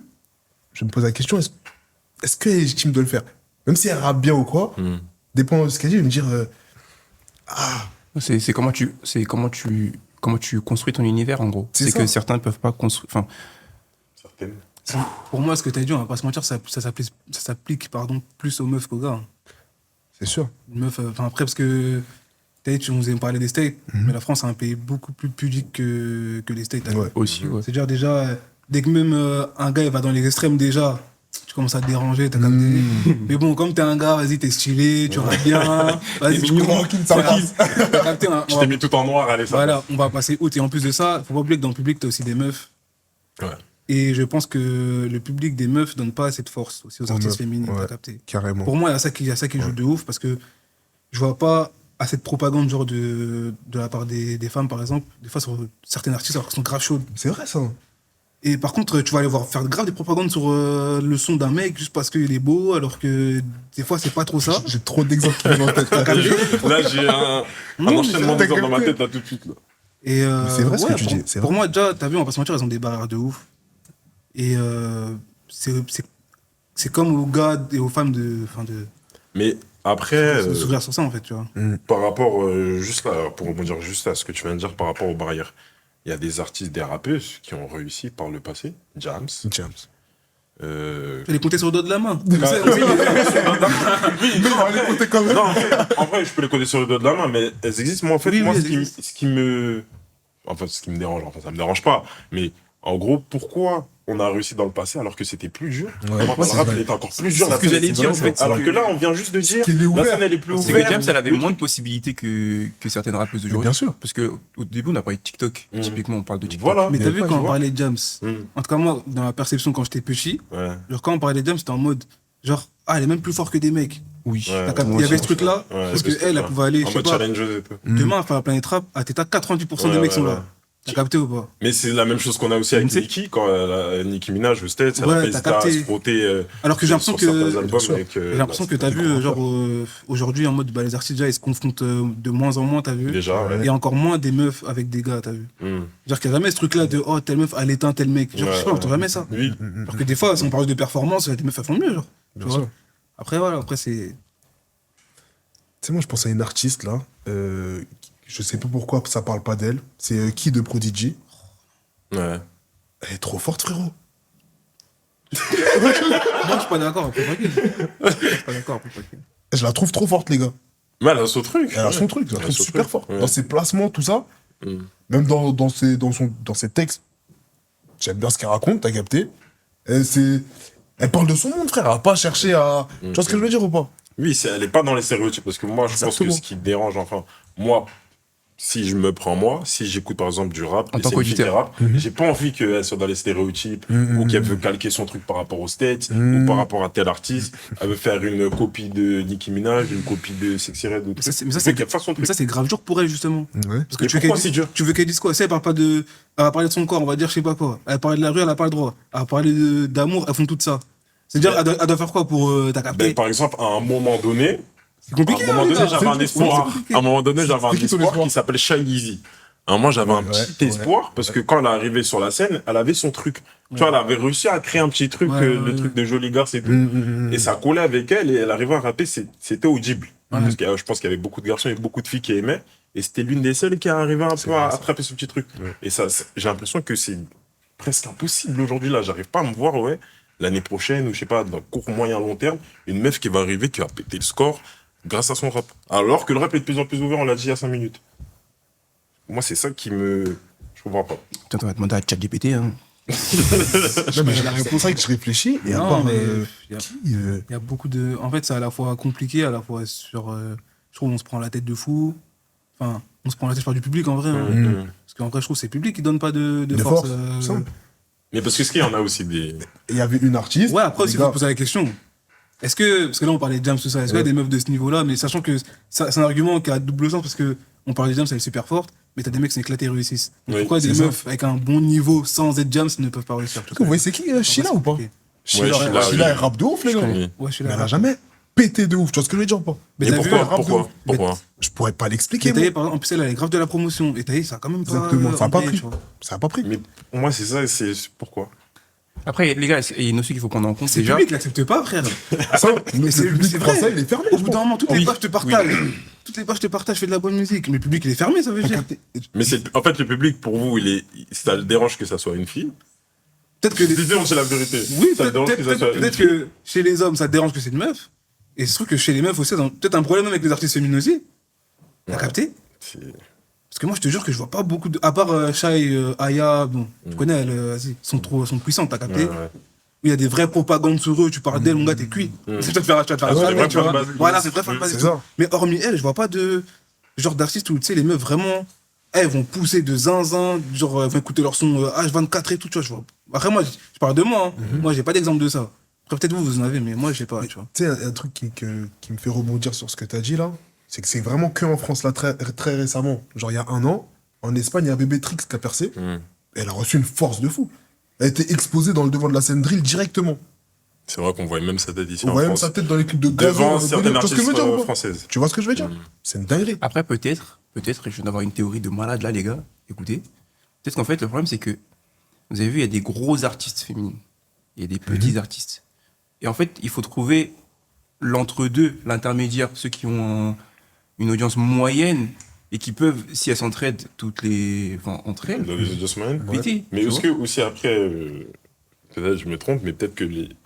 je me pose la question, est-ce qu'elle est légitime de le faire? Même si elle rappe bien ou quoi, dépendant de ce qu'elle dit, je vais me dire, C'est comment tu construis ton univers, en gros. C'est C'est ça. que certains ne peuvent pas construire. Enfin, Certaines. Pour moi, ce que tu as dit, on va pas se mentir, ça s'applique plus aux meufs qu'aux gars. Hein. c'est sûr. Une meuf, après, parce que t'as dit, tu nous as parlé des States, mais la France est un pays beaucoup plus pudique que les States. hein. Ouais. aussi, ouais. C'est-à-dire, déjà, dès que même un gars il va dans les extrêmes, déjà, tu commences à te déranger, t'as capté. Mais bon, comme t'es un gars, vas-y, t'es stylé, tu rappes bien, vas-y, tu comprends. T'as capté, Je t'ai mis tout en noir, allez, ça. Voilà, on va passer haute. Et en plus de ça, faut pas oublier que dans le public, t'as aussi des meufs. Ouais. Et je pense que le public des meufs donne pas assez de force aussi aux Aux artistes meufs, féminines, ouais. t'as capté. Carrément. Pour moi, il y a ça qui joue de ouf parce que je vois pas assez de propagande genre de la part des femmes, par exemple. Des fois, sur certains artistes, alors qu'ils sont grave chaudes. C'est vrai, ça. Et par contre, tu vas aller voir faire grave des propagandes sur le son d'un mec juste parce qu'il est beau, alors que des fois, c'est pas trop ça. J'ai trop d'exemples qui me viennent en tête. Là, j'ai un Non, mais enchaînement c'est- d'exemples dans ma tête, là, tout de suite. Là. Et c'est vrai ce que tu pour, dis, c'est pour vrai. moi, déjà, t'as vu, on va pas se mentir, elles ont des barrières de ouf. Et c'est comme aux gars et aux femmes de Mais après, s'ouvrir sur ça, en fait, tu vois. par rapport, pour rebondir juste à ce que tu viens de dire par rapport aux barrières, il y a des artistes, des rappeuses qui ont réussi par le passé. James. James. Elle est comptée sur le dos de la main. Oui, non, on va les compter quand même. non, en vrai, je peux les connaître sur le dos de la main, mais elles existent. Moi, en fait, Oui, moi, oui, ce qui me dérange, enfin, ça me dérange pas, mais en gros, pourquoi on a réussi dans le passé alors que c'était plus dur? Ouais, Comment c'est le rap vrai. il est encore plus dur? C'est la ce que scène, j'allais c'est dire, vrai, en fait. Alors que là, on vient juste de dire, qu'il est la ouvert. scène elle est plus C'est ouverte. que James, elle avait Le moins de possibilités que certaines rappeuses Mais d'aujourd'hui. bien sûr. Parce qu'au début, on a parlé de TikTok. Typiquement, on parle de TikTok. Voilà. Mais t'as vu Ouais, quand je on vois. parlait de James, Mm. en tout cas moi, dans ma perception quand j'étais petit, Ouais. genre quand on parlait de James, c'était en mode, genre, ah, elle est même plus forte que des mecs. Oui. Ouais. T'as capté. moi Il y avait aussi, ce truc-là, Ouais, parce parce qu'elle, elle pouvait aller, En je sais mode pas, challengeuse et tout. demain, faire la planète rap, à t'état 90% des Ouais, mecs sont ouais, là. T'as capté ou pas? Mais c'est la même chose qu'on a aussi avec Tu sais- Nicki, quand Nicki Minaj, au States, elle Ouais, a pas t'as hésité à capté. se frotter Alors que j'ai l'impression sur certains que. albums sûr. avec, J'ai l'impression que bah, t'as c'était vu, des genre, grands aujourd'hui, en mode, bah, les artistes, déjà, ils se confrontent de moins en moins, t'as vu? déjà, ouais. Et encore moins des meufs avec des gars, t'as vu? Mm. Genre qu'il n'y a jamais ce truc-là de, oh, telle meuf, elle éteint tel mec. Genre, je sais pas, on entend jamais ça. Oui. Alors que des fois, si on parle de performance, les meufs, elles font mieux, genre. Tu Bien vois. sûr. Après, voilà, après, c'est. Tu sais, moi, je pense à une artiste, là. Je sais pas pourquoi ça parle pas d'elle. C'est Qui de Prodigy. Ouais. Elle est trop forte, frérot. Moi, je suis pas d'accord, après, tranquille. Je suis pas d'accord, après, tranquille. Je la trouve trop forte, les gars. Mais elle a son truc. Elle a son ouais. truc, je la Elle a trouve son super truc, forte. ouais. Dans ses placements, tout ça. Mm. Même dans ses textes. J'aime bien ce qu'elle raconte, t'as capté. Elle parle de son monde, frère. Elle va pas chercher à. Tu vois ce que je veux dire ou pas? Oui, elle est pas dans les stéréotypes, parce que moi, je pense Exactement. que ce qui dérange, enfin, moi, si je me prends moi, si j'écoute par exemple du rap, En et tant c'est une fille qui qu'auditeur. rappe, j'ai pas envie qu'elle soit dans les stéréotypes, ou qu'elle veut calquer son truc par rapport aux States, ou par rapport à tel artiste, elle veut faire une copie de Nicki Minaj, une copie de Sexy Red, ou Mais ça, c'est- mais Elle ça, veut c'est- qu'elle fasse son Mais truc. ça, c'est grave dur pour elle, justement. Ouais. Parce que Mais tu veux pourquoi qu'elle c'est dur tu veux qu'elle dise quoi? Elle parle pas de. Elle va parler de son corps, on va dire, je sais pas quoi. Elle va parler de la rue, elle a pas le droit. Elle va parler d'amour, elles font tout ça. C'est-à-dire, Mais- elle doit faire quoi pour. T'as capté? Ben, par exemple, à un moment donné, C'est compliqué, à un moment hein, donné, les gars. j'avais un C'est espoir. compliqué. À un moment donné, j'avais un C'est qui ton espoir espoir qui s'appelle Shine Easy. À un moment, j'avais un Ouais, petit ouais. espoir parce que quand elle est arrivée sur la scène, elle avait son truc. Tu vois, elle avait réussi à créer un petit truc, Ouais, le ouais, truc de Jolie Garce et tout. Mm. Et ça collait avec elle et elle arrivait à rapper, c'était audible. Ouais. Parce que je pense qu'il y avait beaucoup de garçons et beaucoup de filles qui aimaient. Et c'était l'une des seules qui arrivait un peu vrai, à ça. attraper ce petit truc. Ouais. Et ça, j'ai l'impression que c'est presque impossible aujourd'hui. Là, j'arrive pas à me voir, ouais, l'année prochaine ou je sais pas, dans court, moyen, long terme, une meuf qui va arriver, qui va péter le score grâce à son rap. Alors que le rap est de plus en plus ouvert, on l'a dit il y a 5 minutes. Moi, c'est ça qui me. Je comprends pas. Putain, on va demander à ChatGPT. Hein. Non, mais la réponse, c'est vrai que je réfléchis. Et à Non, part. mais il Qui y a beaucoup de. En fait, c'est à la fois compliqué, à la fois sur. Je trouve on se prend la tête de fou. Enfin, on se prend la tête par du public en vrai. Hein. Parce qu'en vrai, je trouve que c'est le public qui donne pas de force. Simple. Mais parce que ce qu'il y en a aussi des. Il y avait une artiste. Ouais, après aussi, les il faut gars, se poser la question. Est-ce que. Parce que là, on parlait de Jams, tout ça. Est-ce qu'il y a des meufs de ce niveau-là? Mais sachant que c'est un argument qui a double sens parce que on parle de Jams, elle est super forte. Mais t'as des mecs qui sont éclatés et réussissent. Donc Oui, pourquoi des c'est ça. meufs avec un bon niveau sans être Jams ne peuvent pas réussir? Vous voyez, c'est qui Sheila ou pas? Sheila, Sheila, oui. elle rappe de ouf, les gars. Oui. Ouais, je suis Mais là. elle a jamais pété de ouf. Tu vois ce que je veux dire ou pas? Mais Et t'as vu, pourquoi rap de Pourquoi ouf. Pourquoi Je pourrais pas l'expliquer, Mais t'as moi. vu, par exemple, en plus, elle est grave de la promotion. Et t'as vu, ça a quand même pas. Exactement. Ça a pas embrayé, pris. tu vois. Ça a pas pris. Mais pour moi, c'est ça, c'est pourquoi. Après, les gars, il y a une notion qu'il faut prendre en compte C'est le déjà. public, il l'accepte pas, frère. Ça, mais c'est- le public c'est vrai. français, il est fermé. Au bout d'un moment, toutes les Oui. pages je te partage. Toutes les pages je te partage, je fais de la bonne musique. Mais le public, il est fermé, ça veut dire. Mais en fait, le public, pour vous, ça le dérange que ça soit une fille. Peut-être que. Disons, c'est la vérité. Oui, ça le dérange que ça soit une peut-être fille. que chez les hommes, ça te dérange que c'est une meuf. Et c'est sûr que chez les meufs aussi, elles ont peut-être un problème avec les artistes féminines aussi. T'as capté? C'est- Parce que moi, je te jure que je vois pas beaucoup de. À part Shai, Aya, bon, tu connais, elles, vas-y, sont puissantes, t'as capté? Ouais. Où il y a des vraies propagandes sur eux, tu parles d'elles, mon gars, t'es cuit. C'est peut-être faire Ah, c'est un des fan, vrais tu vois. fan bases. Voilà, c'est vrai fan base et C'est tout. ça. Mais hormis elles, je vois pas de genre d'artistes où, tu sais, les meufs vraiment, elles vont pousser de zinzin, genre, elles vont écouter leur son H24 et tout, tu vois. Après, moi, je parle de moi, hein. Moi, j'ai pas d'exemple de ça. Après, peut-être vous en avez, mais moi, je sais pas, tu vois. Tu sais, un truc qui me fait rebondir sur ce que tu as dit là, c'est que c'est vraiment que en France, là, très récemment. Genre, il y a un an, en Espagne, il y a Bébé Trix qui a percé. Elle a reçu une force de fou. Elle a été exposée dans le devant de la scène drill directement. C'est vrai qu'on voit même cette édition On en voit même France. sa tête dans les clips de Devant gazon. certaines Tu vois ce que je veux artistes dire ou pas françaises. Tu vois ce que je veux dire C'est une dinguerie. Après, peut-être, et je viens d'avoir une théorie de malade là, les gars. Écoutez. Peut-être qu'en fait, le problème, c'est que, vous avez vu, il y a des gros artistes féminines. Il y a des petits artistes. Et en fait, il faut trouver l'entre-deux, l'intermédiaire, ceux qui ont une audience moyenne et qui peuvent, si elles s'entraident entre elles, Dans les adjustments. péter. Mais tu est-ce vois. que aussi après, peut-être je me trompe, mais peut-être que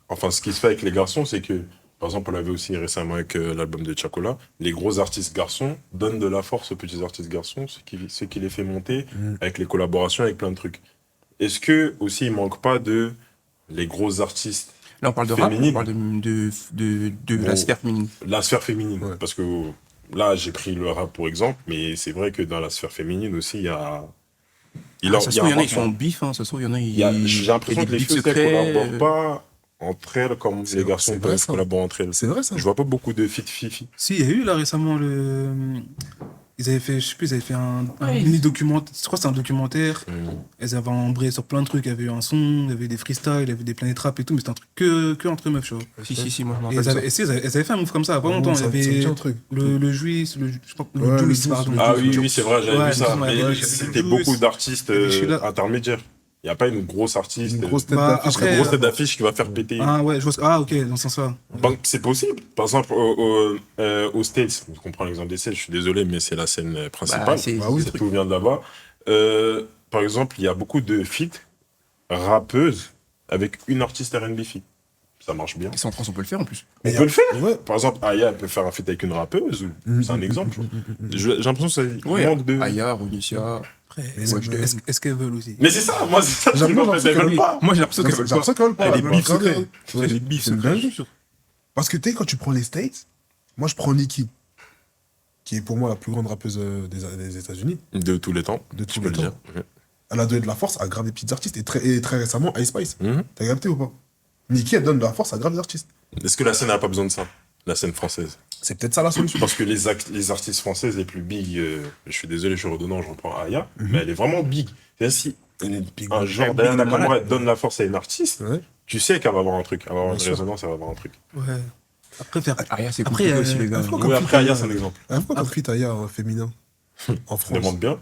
enfin ce qui se fait avec les garçons, c'est que, par exemple, on l'avait aussi récemment avec l'album de Chacola, les gros artistes garçons donnent de la force aux petits artistes garçons, ce qui les fait monter avec les collaborations, avec plein de trucs. Est-ce que aussi il manque pas de les gros artistes, Là, on parle de rap, féminine. on parle de la Bon. sphère féminine. la sphère féminine? Ouais. Parce que là, j'ai pris le rap pour exemple, mais c'est vrai que dans la sphère féminine aussi, il y a. Ça se trouve, il y en a, ils un- sont en bif, hein, ça se trouve, il y en a, J'ai l'impression il y que a des les bifs filles ne collaborent secrets. pas entre elles comme les garçons c'est vrai, peuvent ça. collaborer entre elles. C'est vrai ça. Je vois pas beaucoup de filles fifi. Si, il y a eu là récemment ils avaient fait, je sais plus, ils avaient fait un Ouais, mini-documentaire, je crois que c'est un documentaire. Elles avaient embrayé sur plein de trucs, il y avait eu un son, il y avait des freestyles, il y avait des planètes rap et tout, mais c'était un truc que entre meufs, tu vois. Si, moi, je me Et rappelle ça. elles avaient fait un move comme ça, il y a pas longtemps. Ça Il me y dit avait un truc. le Juice, je crois, Ouais, le le Juice, Juice, pardon. le Ah Juice. oui, c'est vrai, j'avais Ouais, vu ça. ouais, Mais ouais, c'était Juice. beaucoup d'artistes Et je suis là. intermédiaires. Il n'y a pas une grosse artiste, Une grosse tête Bah, d'affiche. après, une grosse tête d'affiche qui va faire péter. Ah ouais, je vois. Ah ok, dans ce sens-là. Donc, c'est possible. Par exemple, aux States, on prend l'exemple des States, je suis désolé, mais c'est la scène principale. Bah, c'est Bah oui, C'est tout vient de là-bas. Par exemple, il y a beaucoup de feats rappeuses avec une artiste R&B feat. Ça marche bien. Et ça, en France, on peut le faire en plus. On peut le faire. Ouais. Par exemple, Aya elle peut faire un feat avec une rappeuse. C'est un exemple. J'ai l'impression que ça manque de. Aya, Ronicia. Après, Mais est-ce ouais, je- est-ce qu'elles veulent aussi? Mais c'est ça, moi, c'est ça. J'aime le bien truc, en fait, l'impression elles veulent pas. Moi, j'ai l'impression J'ai qu'elle veut pas. l'impression qu'elle veut pas. Elle est Elle bif veut pas. secret. Ouais. Elle est bif C'est une secret. dinguerie. Parce que tu sais, quand tu prends les States, moi je prends Nicki, qui est pour moi la plus grande rappeuse des États-Unis, De tous les temps. de Tu tous peux les le dire. temps. Elle a donné de la force à grave des petites artistes et très récemment Ice Spice. Mhm. T'as capté ou pas? Nicki, elle donne de la force à grave des artistes. Est-ce que la scène n'a pas besoin de ça? La scène française. C'est peut-être ça la solution. Parce que les artistes françaises les plus big, je suis désolé, je suis redondant, je reprends Aya, mais elle est vraiment big. C'est-à-dire, si un genre Diana Kamura elle donne la force à une artiste, Ouais. tu sais qu'elle va avoir un truc, elle va avoir une Bien sûr. résonance, elle va avoir un truc. Ouais. Après faire. Aya, c'est Après, compliqué aussi, les gars. Comme Oui, feat, après Aya, Aya. c'est un exemple. Pourquoi comme feat Aya féminin en France? Demande bien.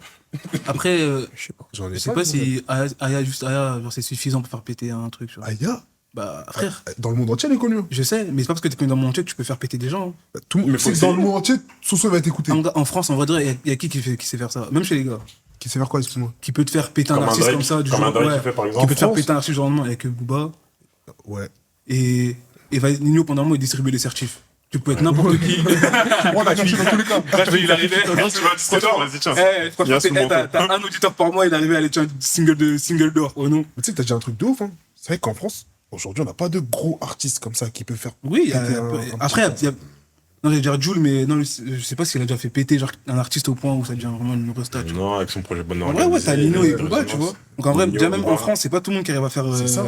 Après, Je sais pas. J'en ai je sais pas si Aya, juste Aya, genre, c'est suffisant pour faire péter un truc, tu vois. Aya, Bah, frère, dans le monde entier, elle est connue. je sais, mais c'est pas parce que t'es connu dans le monde entier que tu peux faire péter des gens. hein. Tout, Mais faut c'est que dans essayer. le monde entier, son son va être écouté. En France, en vrai, de vrai, il y a qui sait faire ça? Même chez les gars. Qui sait faire quoi, excuse-moi? Qui peut te faire péter un Comme un artiste Drake, comme ça du comme jour un Drake ouais. qui fait, par Qui exemple. peut te faire France. péter un artiste du jour au lendemain avec Booba. Ouais. Et Nino, pendant un moment, il distribuait les certifs. Tu peux être n'importe qui. On a cherché dans tous les cas. Il arrivait. Vas-y, tiens. Franchement, sous mon t'as un auditeur par mois, il arrivait à aller tiens, single d'or. Oh non. Mais tu sais que t'as dit un truc de ouf, hein. C'est vrai qu'en France, aujourd'hui, on n'a pas de gros artistes comme ça qui peuvent faire. Oui, péter un après, petit- non, j'allais dire Jul, mais non, je sais pas s'il a déjà fait péter genre, un artiste au point où ça devient vraiment une resta. Tu vois. Non, avec son projet Bonne En vrai, ouais, t'as Nino et Booba, tu vois. Donc en vrai, Nino, déjà même Booba. en France, c'est pas tout le monde qui arrive à faire. C'est ça.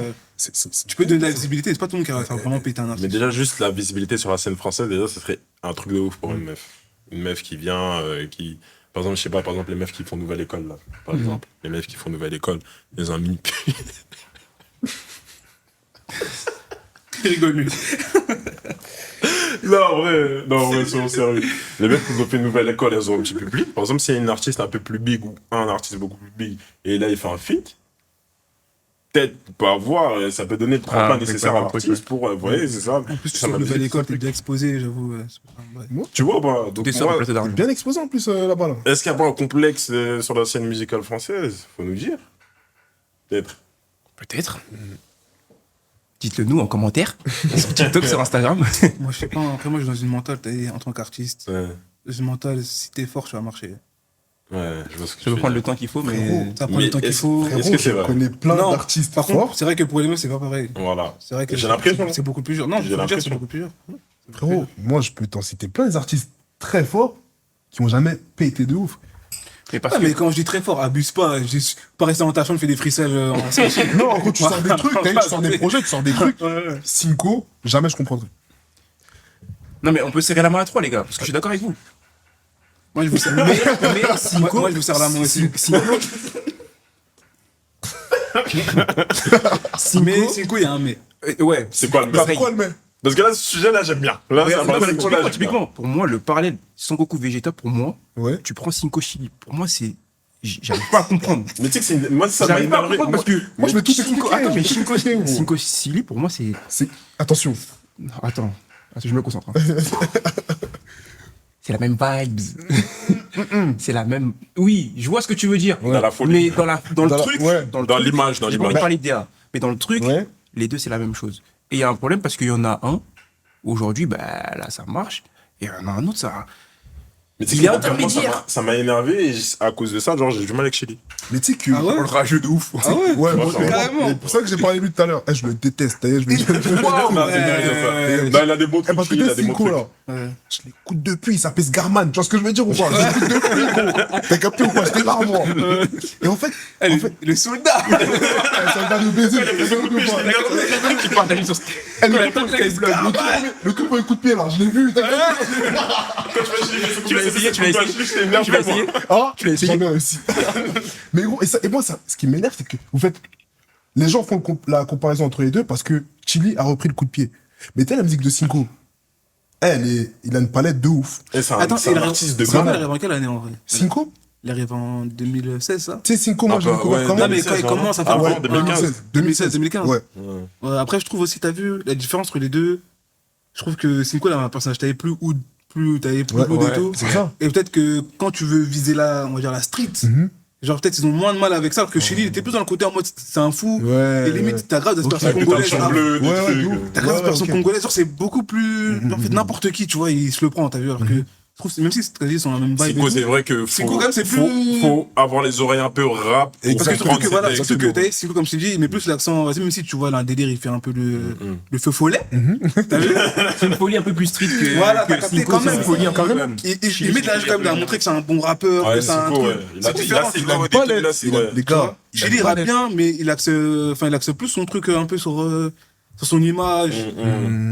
Tu peux donner de la visibilité, c'est pas tout le monde qui arrive à faire vraiment péter un Mais artiste. déjà, juste la visibilité sur la scène française, déjà, ce serait un truc de ouf pour une meuf. Une meuf qui vient, qui. Par exemple, je sais pas, par exemple, les meufs qui font Nouvelle École, là. Par exemple. Les meufs qui font Nouvelle École, ils ont un mini Il rigole, lui. Non, en vrai, soyons sérieux. Les mecs qui ont fait une nouvelle école, elles ont un petit public. Par exemple, s'il y a une artiste un peu plus big ou un artiste beaucoup plus big, et là, il fait un feat, peut-être, pas voir, ça peut donner le tremplin nécessaire à l'artiste pour, vous voyez, c'est ça. En plus, tu Ça sors m'a de nouvelle fait- école, t'es bien exposé, j'avoue. C'est pas mal. Tu vois, bah, donc, T'es sur le moi, plateau T'es d'argent. bien exposé en plus là-bas, là. est-ce qu'il n'y a pas un complexe sur la scène musicale française? Faut nous dire. Peut-être. Peut-être. Dites-le nous en commentaire. Sur TikTok, sur Instagram. Moi, je sais pas, après, moi, je suis dans une mentale, en tant qu'artiste. Ouais, Dans une mentale, si t'es fort, tu vas marcher. ouais, je vois ce que Je tu vais veux prendre le dire. temps qu'il faut, mais. Frérot, Ça prend Mais le temps qu'il est-ce- faut. Est-ce que c'est vrai? Je connais plein Non, d'artistes Par forts. contre, c'est vrai que pour les meufs, c'est pas pareil. Voilà. C'est vrai que J'ai l'impression. c'est beaucoup plus dur. Non, J'ai faut le dire, c'est l'impression. beaucoup plus dur. Frérot, moi, je peux t'en citer plein des artistes très forts qui ont jamais pété de ouf. Mais parce Ah, que. mais quand je dis très fort, abuse pas. Je suis pas resté dans ta chambre, fais des freestyles en Non, en gros, tu sors des trucs, t'as vu, tu sors des projets, tu sors des trucs. Ouais. Cinco, jamais je comprendrai. Non, mais on peut serrer la main à trois, les gars, parce que je suis d'accord avec vous. Moi, je vous serre. Mais Cinco. Moi, je vous serre la main aussi. Mais Cinco, il y a un mais. Ouais. C'est quoi le Bah, mec? pourquoi le mec Parce que là, ce sujet-là, j'aime bien. Là, Ouais, ça non, va. mais typiquement, pour moi, le parallèle Son Goku Vegeta, pour moi, Ouais. tu prends Cinco Chili. Pour moi, c'est. J'arrive pas à comprendre. Mais tu sais que c'est moi, ça m'a J'arrive pas à énervé. comprendre parce que. Moi, je vais tout Cinco, expliquer. attends, mais je vais tout Cinco, expliquer, gros. Cinco Chili, pour moi, c'est. Attention. Attends, je me concentre. Hein. C'est la même vibes. C'est la même. Oui, je vois ce que tu veux dire. Dans la folie. Mais dans le Dans la- truc, ouais. dans le Dans truc, l'image, dans j'ai pas envie de l'image. parler d'IA. Mais dans le truc, Ouais. les deux, c'est la même chose. Et il y a un problème parce qu'il y en a un, aujourd'hui, bah là, ça marche. Et il y en a un autre, ça. Mais tu Il sais est que moi, intermédiaire. ça m'a énervé et à cause de ça, genre, j'ai du mal avec Chili. Mais tu sais que. Ah ouais Le rageux de ouf. Ah ouais Ouais, moi, ça mais- va. Carrément. mais pour ça que j'ai parlé de lui tout à l'heure. Eh, je le déteste. D'ailleurs, je vais. Non, c'est bien, ça. Non, il a des bons Eh, trucs. parce que il a t'es des bons Cinco, trucs. là. Ouais. Je l'écoute depuis, il s'appelle Sgarman. Tu vois ce que je veux dire ou pas? Je l'écoute depuis, gros. T'as capté ou pas? J'étais là, moi. Et en fait, Le soldat ça va nous baiser. Qui partage sur Eh, le coup pour le coup de pied, là, je l'ai vu. Tu l'as essayé, tu l'as essayé. Tu l'as essayé. Ah, Tu l'as essayé. j'en ai aussi. Mais gros, et moi, ce qui m'énerve, c'est que, vous faites, les gens font la comparaison entre les deux parce que Chili a repris le coup de pied. Mais t'as la musique de Cinco. Il a une palette de ouf. Et c'est un Attends, c'est il un arrive artiste de il grade. arrive en quelle année en vrai Cinco? Il arrive en 2016, ça Tu sais, Cinco, moi, Ah je l'ai bah, découvert ouais, quand Non, même. mais quand il commence à faire. Avant, Ouais, 2015. 2015. Ouais. Ouais, après, je trouve aussi, t'as vu, la différence entre les deux. Je trouve que Cinco, là, un personnage, t'avais plus oud, t'avais plus Ouais, beau ouais, et tout. c'est ça. Et peut-être que quand tu veux viser on va dire la street, Mhm. genre peut-être ils ont moins de mal avec ça, alors que Chili, il était plus dans le côté en mode c'est un fou. Ouais. Et limite, t'as grave des personnes Avec des congolaises. torchons bleus, des Ouais, ouais, trucs. d'où T'as grave des Ouais, personnes ok. congolaises, genre c'est beaucoup plus. En fait, n'importe qui, tu vois, il se le prend, t'as vu, alors que. Je trouve, même si ces tragédies sont la même vibe. et Cinco, tout, c'est vrai que Cinco, quand même, c'est faut, plus- faut avoir les oreilles un peu rap pour Parce que Exactement. surtout comprendre que ces voilà, textes. surtout que t'as Cinco, comme je t'ai dit, il met plus l'accent, vas-y, même si tu vois, là, un délire, il fait un peu le feu follet. T'as vu? C'est une folie un peu plus street que. Voilà, que t'as capté Cinco, quand c'est même. une folie un peu Quand quand même. même. Il met de l'âge quand même à montrer que c'est un bon rappeur, Ouais, que c'est un Cinco, truc. ouais. Il a C'est différent, tu vois. des trucs là, c'est vrai. Les gars, Chili rappe bien, mais il axe plus son truc un peu sur son image.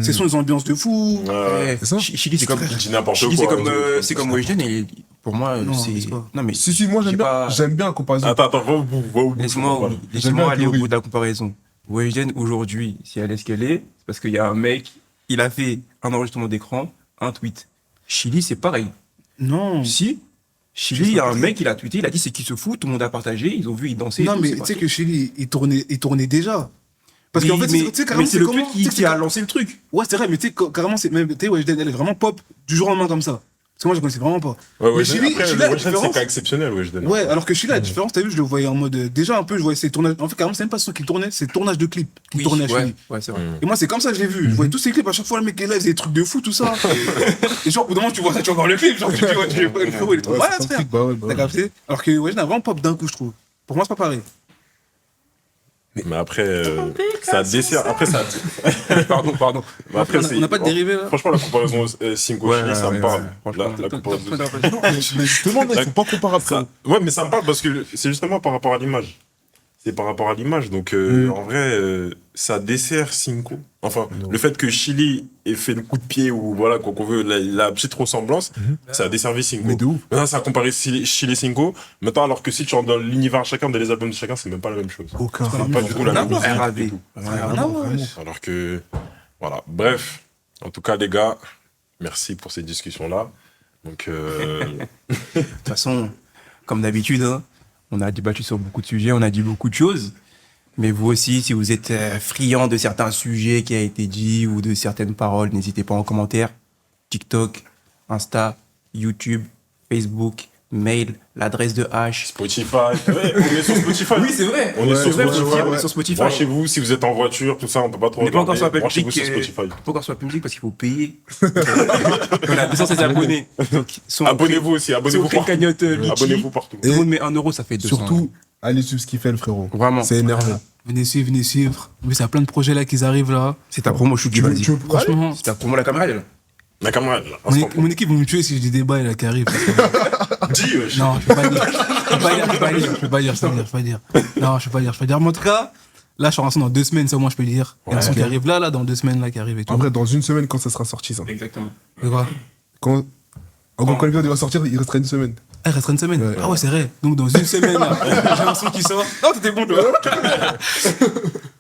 Ses sons, ils ont une ambiance de fou. Ouais. C'est ça. Chili, c'est comme. Il dit n'importe Chili, quoi. c'est comme Weshden et pour moi, Non, c'est. c'est pas. Non, mais. Si, moi, j'ai pas- j'aime bien la comparaison. Attends, va au bout, va au bout. Laisse-moi Voilà. J'aime bien laisse-moi la aller au théorie. bout de la comparaison. Weshden, aujourd'hui, si elle est ce qu'elle est, c'est parce qu'il y a un mec, il a fait un enregistrement d'écran, un tweet. Chili, c'est pareil. Non. Si, Chili, il y a un mec, il a tweeté, il a dit c'est qui se fout, tout le monde a partagé, ils ont vu, ils dansaient. et Non, tout, mais c'est tu sais parti. que Chili, il tournait déjà. Parce qu'en fait, tu sais, carrément, mais c'est le comment- tweet tu sais, qui a lancé le truc. Ouais, c'est vrai, mais tu sais, carrément, c'est même, tu sais, Weshden, elle est vraiment pop du jour au lendemain comme ça. que moi, je connaissais vraiment pas. Ouais, Mais Chili, après, Chili, le la Weshden, c'est différence- cas exceptionnel, Weshden. Ouais, alors que Chili, la différence, t'as vu, je le voyais en mode. Déjà, un peu, je voyais ses tournages. En fait, carrément, c'est même pas son qui tournait, c'est tournage de clips qui tournait à Chili. Ouais, c'est vrai. Et moi, c'est comme ça que je l'ai vu. Je voyais tous ces clips, à chaque fois, le mec est là, il faisait des trucs de fou, tout ça. Et genre, au bout d'un moment, tu vois ça, tu vas voir le clip. Genre, tu vois, le frérot, il est trop malade, c'est un frère. truc, bah ouais, T'as capté? Alors que Weshden a vraiment pop d'un coup, je trouve. Pour moi, c'est pas pareil. Mais après, ça dessert. Après, ça. Pardon. Mais après, On n'a pas de dérivé là. Franchement, la comparaison Cinco Chili, ça me parle. franchement. La comparaison. Mais justement, ils sont pas comparables. Ça- Ouais, mais ça me parle parce que c'est justement par rapport à l'image. C'est par rapport à l'image. Donc, en vrai, ça dessert Cinco. Enfin, le fait que Chili ait fait le coup de pied ou voilà, qu'on veut la petite ressemblance, ça a desservi Cinco. Mais de ouf. Maintenant, ça a comparé Chili Cinco. Maintenant, alors que si tu rentres dans l'univers de chacun, dans les albums de chacun, c'est même pas la même chose. Aucun C'est rapport. pas du tout la même Non, musique. RAV. du tout. Vraiment. Alors que, voilà. Bref, en tout cas, les gars, merci pour cette discussion-là. Donc, De toute façon, comme d'habitude, hein, on a débattu sur beaucoup de sujets, on a dit beaucoup de choses. Mais vous aussi, si vous êtes friand de certains sujets qui a été dit ou de certaines paroles, n'hésitez pas en commentaire. TikTok, Insta, YouTube, Facebook, mail, l'adresse de H. Spotify. Ouais, on est sur Spotify. Oui, c'est vrai. On est sur vrai, Spotify. on est sur Spotify. Branchez-vous si vous êtes en voiture, tout ça, on peut pas trop On n'est pas encore regarder. sur Apple Branchez-vous sur Music, Spotify. Pas encore sur Apple Music parce qu'il faut payer. On a 216 abonnés. Donc, Abonnez-vous aussi, abonnez-vous sur partout. cagnotte Litchi. Abonnez-vous partout. Tout le monde met 1 euro, ça fait 200. Surtout, allez suivre ce qu'il fait, le frérot. Vraiment. C'est énervé. Venez suivre. Mais c'est plein de projets là qui arrivent là. C'est ta promo, je suis Tu veux le prendre Franchement, C'est ta promo, la caméra, elle est là. La caméra, là. mon équipe va me tuer si je dis des bails là qui arrivent. Dis, wesh. Non, je peux pas dire. Je peux pas dire. Non, je peux pas dire. Mais en tout cas, là, je suis en son dans 2 semaines, ça au moins je peux le dire. Il y a un son qui arrive là, dans 2 semaines là qui arrive et tout. En vrai, dans une semaine, quand ça sera sorti, ça. Exactement. De quoi? Quand quand l'épisode va sortir, il restera une semaine. Ah, il restera une semaine. Ouais. Ah ouais, c'est vrai. Donc dans une semaine là, j'ai un son qui sort. Non, t'étais bon toi.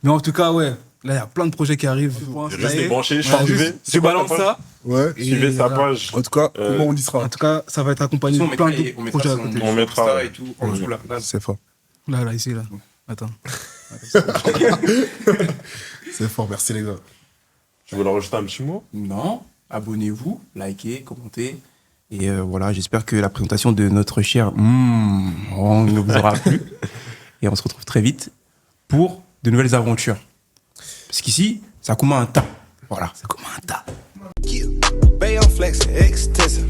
Mais en tout cas, ouais. Là, il y a plein de projets qui arrivent. Restez branchés, Voilà, suivez. juste, C'est je quoi ta balance page ça. Ouais. Suivez sa voilà. page. En tout cas, Euh, comment on y sera En tout cas, ça va être accompagné de plein d'autres projets à côté. On mettra- et tout en dessous là. C'est fort. Là, ici, là. Attends. C'est fort, merci les gars. Tu veux leur rajouter un petit mot? Non, abonnez-vous, likez, commentez. Et voilà, j'espère que la présentation de notre cher on ne vous aura plu. Et on se retrouve très vite pour de nouvelles aventures. Parce qu'ici, ça commence un tas. Voilà. C'est comme un tas. Bay on flex, extensive.